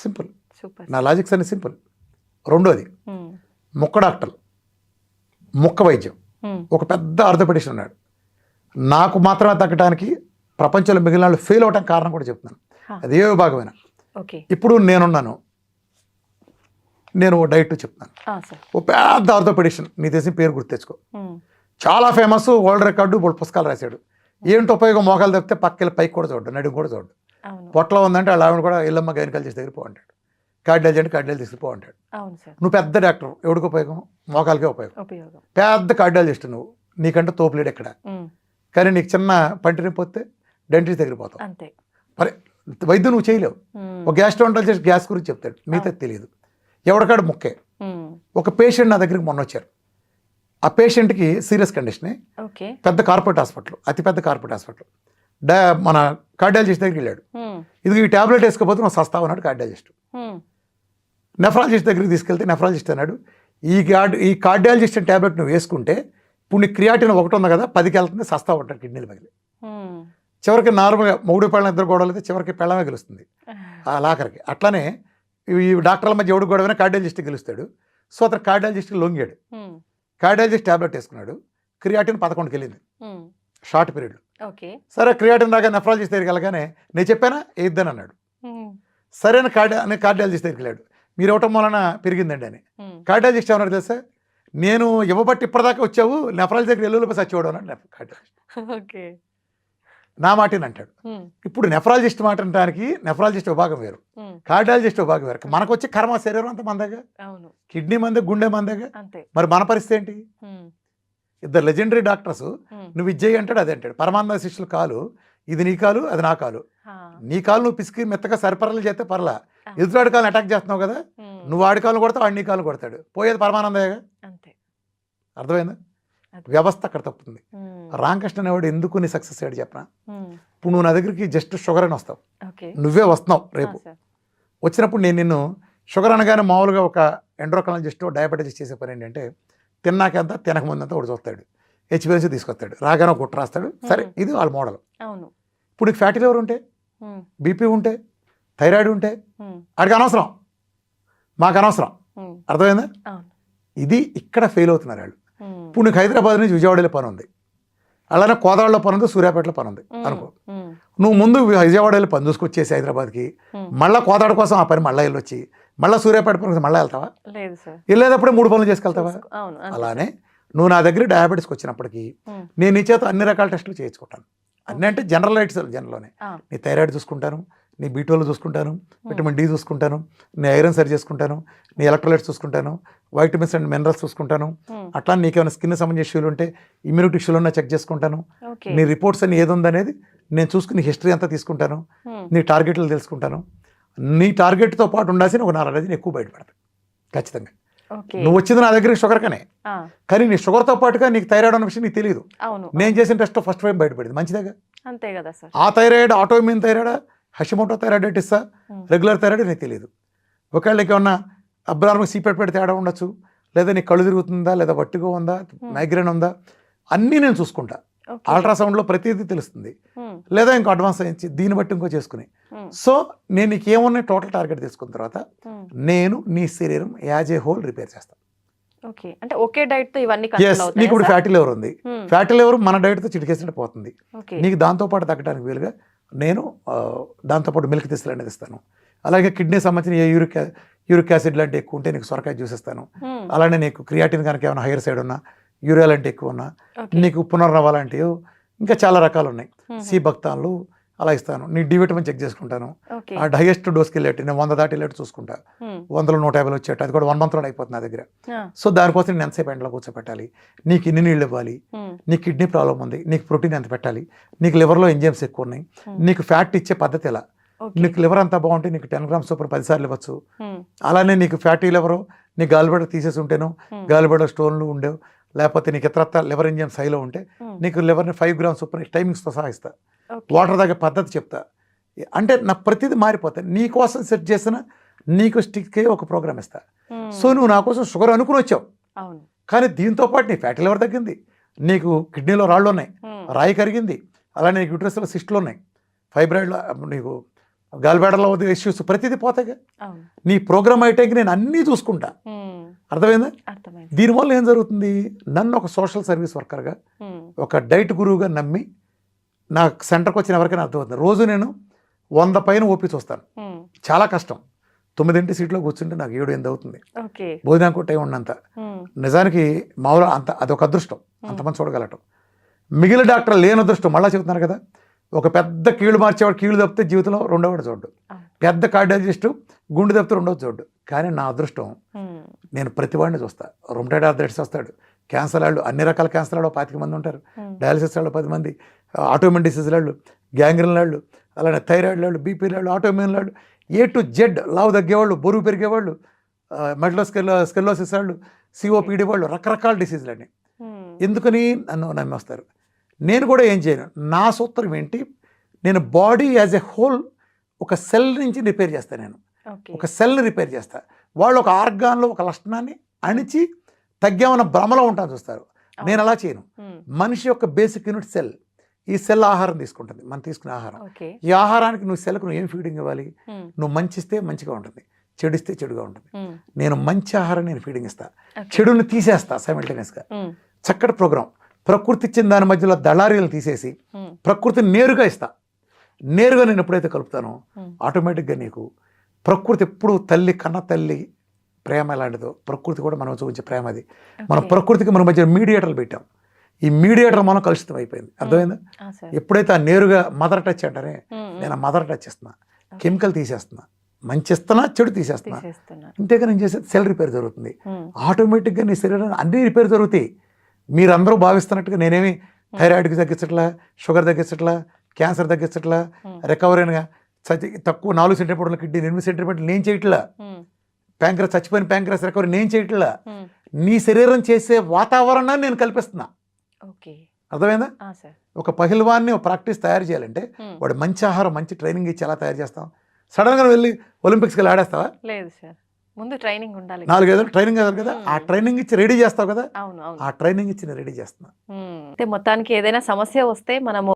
సింపుల్. నా లాజిక్స్ అన్ని సింపుల్. రెండోది, ముక్క డాక్టర్లు, ముక్క వైద్యం. ఒక పెద్ద ఆర్థోపెడిషన్ ఉన్నాడు. నాకు మాత్రమే తగ్గడానికి ప్రపంచంలో మిగిలిన వాళ్ళు ఫెయిల్ అవడానికి కారణం కూడా చెప్తున్నాను. అది ఏ విభాగమైనా. ఇప్పుడు నేనున్నాను, నేను డైట్ చెప్తాను. ఓ పెద్ద ఆర్థోపెడిషన్, నీ తెలిసిన పేరు గుర్తు తెచ్చుకో, చాలా ఫేమస్, వరల్డ్ రికార్డు, 3 పుస్తకాలు రాశాడు. ఏంటి ఉపయోగం? మోకాలు తప్పితే పక్కకి పైకి కూడా చూడ్డు, నడుము కూడా చూడ్డు. పొట్టలో ఉందంటే వాళ్ళ ఆవిడ కూడా ఇల్లమ్మ గైనకాలజిస్ట్ దగ్గర పోంటాడు, కార్డియాలజీ అంటే కార్డియాలజీ తీసుకు పోంటాడు. నువ్వు పెద్ద డాక్టర్, ఎవడికి ఉపయోగం? మోకాలకే ఉపయోగం. పెద్ద కార్డియాలజిస్ట్ నువ్వు, నీకంటే తోపులేడు ఎక్కడ. కానీ నీకు చిన్న పంటి నొప్పి వస్తే డెంటిస్ట్ దగ్గర పోతావు. మరి వైద్యం నువ్వు చేయలేవు. ఒక గ్యాస్ట్రోంటాలజిస్ట్ గ్యాస్ గురించి చెప్తాడు, మిగతా తెలియదు. ఎవరికాడు ముక్కే. ఒక పేషెంట్ నా దగ్గరికి మొన్న వచ్చారు. ఆ పేషెంట్కి సీరియస్ కండిషనే, పెద్ద కార్పొరేట్ హాస్పిటల్, అతిపెద్ద కార్పొరేట్ హాస్పిటల్. మన కార్డియాలజిస్ట్ దగ్గరికి వెళ్ళాడు. ఇది ఈ ట్యాబ్లెట్ వేసుకోకపోతే నువ్వు సస్తావు అన్నాడు కార్డియాలజిస్ట్. నెఫ్రాలజిస్ట్ దగ్గరికి తీసుకెళ్తే నెఫ్రాలజిస్ట్ అన్నాడు, ఈ కార్డియాలజిస్ట్ ట్యాబ్లెట్ నువ్వు వేసుకుంటే ఇప్పుడు నీ క్రియాటిన్ 1 ఉంది కదా, 10కి వెళ్తుంది, సస్తావు అంటాడు కిడ్నీలు పగిలి. చివరికి నార్మల్గా 3 పెళ్ళం 2 గొడవలు అయితే చివరికి పెళ్ళమే గెలుస్తుంది ఆ లాకరికి. అట్లానే ఈ డాక్టర్ల మధ్య ఎవడు గొడవైనా కార్డియాలజిస్ట్ గెలుస్తాడు. సో అతను కార్డియాలజిస్ట్కి లొంగాడు. కార్డియాలజిస్ట్ ట్యాబ్లెట్ వేసుకున్నాడు, క్రియాటిన్ 11కి వెళ్ళింది షార్ట్ పీరియడ్లో. సరే క్రియాటిన్ రాగా నెఫ్రాలజిస్ట్ దగ్గరికి వెళ్ళగానే నేను చెప్పానా వేద్దని అన్నాడు. సరైన కార్డియాలజిస్ట్ దగ్గరికి వెళ్ళాడు, మీరు ఇవ్వటం వలన పెరిగిందండి అని. కార్డియాలజిస్ట్ ఏమన్నాడు తెలుసా, నేను ఇవ్వబట్టి ఇప్పటిదాకా వచ్చావు, నెఫ్రాలజీ దగ్గర ఎల్లులోపు సచ్చివాడు అన్నాడు కార్డియాలజిస్ట్. నా మాటని అంటాడు. ఇప్పుడు నెఫ్రాలజిస్ట్ మాట అంటానికి నెఫ్రాలజిస్ట్ విభాగం వేరు, కార్డియాలజిస్ట్ విభాగం వేరు. మనకు వచ్చే కర్మ శరీరం అంత మందగా, కిడ్నీ మందే, గుండె మందగా. మరి మన పరిస్థితి ఏంటి? ఇద్దరు లెజెండరీ డాక్టర్స్, నువ్వు ఇజ్జేయి అంటాడు, అది అంటాడు. పరమానంద శిష్యుల కాలు, ఇది నీ కాలు, అది నా కాలు. నీ కాలు నువ్వు పిసికి మెత్తగా సరిపరలు చేస్తే పర్లా, ఎదురాడి కాలను అటాక్ చేస్తున్నావు కదా, నువ్వు ఆడి కాలు కొడతావు, వాడి నీ కాలు కొడతాడు, పోయేది పరమానందయ్యగా. అర్థమైందా? వ్యవస్థ అక్కడ తప్పుతుంది. రామకృష్ణ అనేవాడు ఎందుకు నీ సక్సెస్ అయ్యాడు చెప్పనా? ఇప్పుడు నువ్వు నా దగ్గరికి జస్ట్ షుగర్ అని వస్తావు, నువ్వే వస్తున్నావు. రేపు వచ్చినప్పుడు నేను నిన్ను షుగర్ అనగానే మామూలుగా ఒక ఎండ్రోక్రాలజిస్ట్ డయాబెటిస్ చేసే పని ఏంటంటే తిన్నాకంతా తినకముందంతా ఒకటి చూస్తాడు, హెచ్బిఎన్సీ తీసుకొస్తాడు, రాగానే ఒక గుట్ట రాస్తాడు, సరే ఇది వాళ్ళ మోడల్. అవును. ఇప్పుడు నీకు ఫ్యాటీ లివర్ ఉంటే, బీపీ ఉంటే, థైరాయిడ్ ఉంటే వాడికి అనవసరం, మాకు అనవసరం. అర్థమైందా? ఇది ఇక్కడ ఫెయిల్ అవుతున్నారు వాళ్ళు. ఇప్పుడు నీకు హైదరాబాద్ నుంచి విజయవాడ వెళ్ళే పని ఉంది, అలానే కోదాడలో పని ఉంది, సూర్యాపేటలో పని ఉంది అనుకో. నువ్వు ముందు విజయవాడ వెళ్ళి పని చూసుకొచ్చేసి హైదరాబాద్కి, మళ్ళీ కోదాడ కోసం ఆ పని మళ్ళీ వెళ్ళొచ్చి, మళ్ళీ సూర్యాపేట పని మళ్ళీ వెళ్తావా? వెళ్ళేటప్పుడే 3 పనులు చేసుకెళ్తావా? అలానే నువ్వు నా దగ్గర డయాబెటీస్కి వచ్చినప్పటికీ నేను నీ చేత అన్ని రకాల టెస్టులు చేయించుకుంటాను. అన్నీ అంటే జనరలైట్స్, జనరల్లోనే నీ థైరాయిడ్ చూసుకుంటాను, నీ బీటోలు చూసుకుంటాను, విటమిన్ డి చూసుకుంటాను, నీ ఐరన్ సరి చేసుకుంటాను, నీ ఎలక్ట్రోలైట్స్ చూసుకుంటాను, వైటమిన్స్ అండ్ మినరల్స్ చూసుకుంటాను. అట్లా నీకేమైనా స్కిన్ సంబంధించిన ఇష్యూలు ఉంటే, ఇమ్యూనిటీ ఇష్యూలు ఉన్నా చెక్ చేసుకుంటాను. నీ రిపోర్ట్స్ అని ఏది ఉందనేది నేను చూసుకుని హిస్టరీ అంతా తీసుకుంటాను, నీ టార్గెట్లు తెలుసుకుంటాను. నీ టార్గెట్తో పాటు ఉండాల్సిన ఒక 4 రోజులు ఎక్కువ బయటపడతాను ఖచ్చితంగా. నువ్వు వచ్చింది నా దగ్గర షుగర్ కనే, కానీ నీ షుగర్తో పాటుగా నీకు థైరాయిడ్ అన్న విషయం నీకు తెలియదు. నేను చేసిన టెస్ట్ ఫస్ట్ టైం బయటపడింది, మంచిదేగా? అంతే కదా సార్. ఆ thyroid autoimmune thyroid, Hashimoto thyroiditis, regular thyroid నీకు తెలియదు. ఒకవేళ నీకు ఏమన్నా అబ్నార్మల్ సీపెట్ పెడితే తేడా ఉండొచ్చు, లేదా నీకు కళ్ళు తిరుగుతుందా, లేదా వట్టిగా ఉందా, మైగ్రేన్ ఉందా, అన్నీ నేను చూసుకుంటా. అల్ట్రాసౌండ్లో ప్రతిదీ తెలుస్తుంది, లేదా ఇంకో అడ్వాన్స్ అయ్యి దీన్ని బట్టి ఇంకో చేసుకుని. సో నేను నీకు ఏమన్నా టోటల్ టార్గెట్ తీసుకున్న తర్వాత నేను నీ శరీరం యాజ్ ఏ హోల్ రిపేర్ చేస్తాను. అంటే ఒకే డైట్ తో ఇవన్నీ నీకు ఇప్పుడు ఫ్యాటీ లివర్ ఉంది, ఫ్యాటీ లివర్ మన డైట్తో చిటికేసినట్టు పోతుంది. నీకు దాంతోపాటు తగ్గడానికి వీలుగా నేను దాంతోపాటు మిల్క్ దిస్తులు అనేది ఇస్తాను. అలాగే కిడ్నీ సంబంధించిన ఏ యూరిక్ యాసిడ్ లాంటి ఎక్కువ ఉంటే నీకు సొరకాయ జ్యూస్ ఇస్తాను. అలానే నీకు క్రియాటిన్ కనుక ఏమైనా హైయర్ సైడ్ ఉన్నా, యూరియా లాంటి ఎక్కువ ఉన్నా, నీకు పునర్నవ లాంటివి ఇంకా చాలా రకాలు ఉన్నాయి, సి భక్తాలు అలా ఇస్తాను. నీ డి విటమిన్ చెక్ చేసుకుంటాను. ఆ హైయెస్ట్ డోస్కి వెళ్ళేట్టు నేను 100 దాటి వెళ్ళేట్టు చూసుకుంటా. 100లో 150 వచ్చేట్టు, అది కూడా 1 monthలో అయిపోతుంది నా దగ్గర. సో దానికోసం నేను ఎంతసేపు ఎండలో కూర్చోపెట్టాలి, నీకు ఇన్ని నీళ్ళు ఇవ్వాలి, నీకు కిడ్నీ ప్రాబ్లం ఉంది, నీకు ప్రోటీన్ ఎంత పెట్టాలి, నీకు లివర్లో ఎంజైమ్స్ ఎక్కువ ఉన్నాయి, నీకు ఫ్యాట్ ఇచ్చే పద్ధతి ఎలా, నీకు లివర్ అంతా బాగుంటే నీకు 10 grams చొప్పున 10 సార్లు ఇవ్వచ్చు. అలానే నీకు ఫ్యాటీ లివరు, నీ గాలిబడ తీసేసి ఉంటేను, గాలిబడ స్టోన్లు ఉండేవు, లేకపోతే నీకు ఇతరత్త లివర్ ఎంజైమ్స్ హైలో ఉంటే నీకు లివర్ని 5 grams చొప్పున టైమింగ్స్తో సహా ఇస్తా. వాటర్ తాగే పద్ధతి చెప్తా. అంటే నా ప్రతిదీ మారిపోతాయి. నీ కోసం సెట్ చేసిన నీకు స్టిక్కే ఒక ప్రోగ్రామ్ ఇస్తా. సో నువ్వు నా కోసం షుగర్ అనుకుని వచ్చావు, కానీ దీంతో పాటు నీ ఫ్యాటీ లివర్ తగ్గింది, నీకు కిడ్నీలో రాళ్ళు ఉన్నాయి, రాయి కరిగింది, అలానే నీకు యూట్రస్లో సిస్టులు ఉన్నాయి, ఫైబ్రాయిడ్లో నీకు గాలిబేడలో ఇష్యూస్ ప్రతిదీ పోతాయిగా. నీ ప్రోగ్రామ్ అయ్యేటానికి నేను అన్నీ చూసుకుంటా. అర్థమైందా? దీనివల్ల ఏం జరుగుతుంది, నన్ను ఒక సోషల్ సర్వీస్ వర్కర్గా, ఒక డైట్ గురువుగా నమ్మి నా సెంటర్కి వచ్చిన ఎవరికైనా అర్థమవుతుంది. రోజు నేను 100 పైన ఓపి చూస్తాను, చాలా కష్టం. 9 సీట్లో కూర్చుంటే నాకు 7-8 అవుతుంది, భోజనానికి టైం ఉన్నంత. నిజానికి మామూలు అంత అదొక అదృష్టం, అంతమంది చూడగలటం. మిగిలిన డాక్టర్ లేని అదృష్టం. మళ్ళీ చెబుతున్నారు కదా, ఒక పెద్ద కీళ్ళు మార్చేవాడు కీళ్ళు తప్పితే జీవితంలో రెండోవాడు చూడ్డు, పెద్ద కార్డియాలజిస్టు గుండె తప్పితే రెండోది చూడ్డు. కానీ నా అదృష్టం, నేను ప్రతి వాడిని చూస్తా. రొమటైడ్ ఆర్థరైటిస్ వస్తాడు, క్యాన్సర్ వాళ్ళు, అన్ని రకాల క్యాన్సర్ వాళ్ళు 25 మంది ఉంటారు, డయాలసిస్ వాళ్ళు 10 మంది, ఆటోఇమ్యూన్ డిసీజ్ వాళ్ళు, గ్యాంగ్రీన్ వాళ్ళు, అలానే థైరాయిడ్ వాళ్ళు, బీపీ వాళ్ళు, ఆటోఇమ్యూన్ వాళ్ళు, A to Z, లావు తగ్గేవాళ్ళు, బరువు పెరిగేవాళ్ళు, మెడలో స్కెల్లోసిస్ వాళ్ళు, సిఓపిడి వాళ్ళు, రకరకాల డిసీజులన్నీ. ఎందుకని నన్ను నమ్మేస్తారు. నేను కూడా ఏం చేయను. నా సూత్రం ఏంటి, నేను బాడీ యాజ్ ఎ హోల్ ఒక సెల్ నుంచి రిపేర్ చేస్తాను. నేను ఒక సెల్ని రిపేర్ చేస్తా. వాళ్ళు ఒక ఆర్గాన్లో ఒక లక్షణాన్ని అణిచి తగ్గామన్న భ్రమలో ఉంటాను చూస్తారు. నేను అలా చేయను. మనిషి యొక్క బేసిక్ యూనిట్ సెల్. ఈ సెల్ ఆహారం తీసుకుంటుంది, మనం తీసుకునే ఆహారం. ఈ ఆహారానికి నువ్వు సెల్కు నువ్వు ఏం ఫీడింగ్ ఇవ్వాలి, నువ్వు మంచిస్తే మంచిగా ఉంటుంది, చెడిస్తే చెడుగా ఉంటుంది. నేను మంచి ఆహారం నేను ఫీడింగ్ ఇస్తా, చెడుని తీసేస్తా సైమల్టేనియస్గా. చక్కటి ప్రోగ్రామ్. ప్రకృతి ఇచ్చిన దాని మధ్యలో దళారీలను తీసేసి ప్రకృతిని నేరుగా ఇస్తా. నేరుగా నేను ఎప్పుడైతే కలుపుతానో ఆటోమేటిక్గా నీకు ప్రకృతి ఎప్పుడు తల్లి కన్న తల్లి ప్రేమ ఎలాంటిదో ప్రకృతి కూడా మనం చూపించే ప్రేమ అది. మనం ప్రకృతికి మన మధ్య మీడియేటర్లు పెట్టాం. ఈ మీడియేటర్ మనం కలుషితం అయిపోయింది. అర్థమైందా? ఎప్పుడైతే ఆ నేరుగా మదర్ టచ్ అంటారే, నేను ఆ మదర్ టచ్ ఇస్తున్నా, కెమికల్ తీసేస్తున్నా, మంచి ఇస్తున్నా, చెడు తీసేస్తున్నా. ఇంతేగా నేను చేసేది సెల్ రిపేర్ జరుగుతుంది. ఆటోమేటిక్గా నీ శరీరాన్ని అన్ని రిపేర్ జరుగుతాయి. మీరందరూ భావిస్తున్నట్టుగా నేనేమి థైరాయిడ్కి తగ్గించట్లా, షుగర్ తగ్గించట్లా, క్యాన్సర్ తగ్గించట్లా, రికవరీగా తక్కువ 4 సెంటీమీటర్ల కిడ్నీ 8 సెంటీమీటర్లు నేను చేయట్లా, ప్యాంక్రస్ చచ్చిపోయిన ప్యాంక్రస్ రికవరీ నేను చేయట్లా. నీ శరీరం చేసే వాతావరణాన్ని నేను కల్పిస్తున్నా. అర్థమైందా? ఒక పహిల్వాన్ని ఒక ప్రాక్టీస్ తయారు చేయాలంటే వాడు మంచి ఆహారం మంచి ట్రైనింగ్ ఇచ్చి ఎలా తయారు చేస్తాం? సడన్గా వెళ్ళి ఒలింపిక్స్కి వెళ్ళి ఆడేస్తావా? లేదు సార్. ముందు ట్రైనింగ్ ఉండాలి. 4-5 ట్రైనింగ్ కదా కదా, ఆ ట్రైనింగ్ ఇచ్చి రెడీ చేస్తావు కదా, అవును అవును. ఆ ట్రైనింగ్ ఇచ్చి నేను రెడీ చేస్తున్నా. అంటే మొత్తానికి ఏదైనా సమస్య వస్తే మనము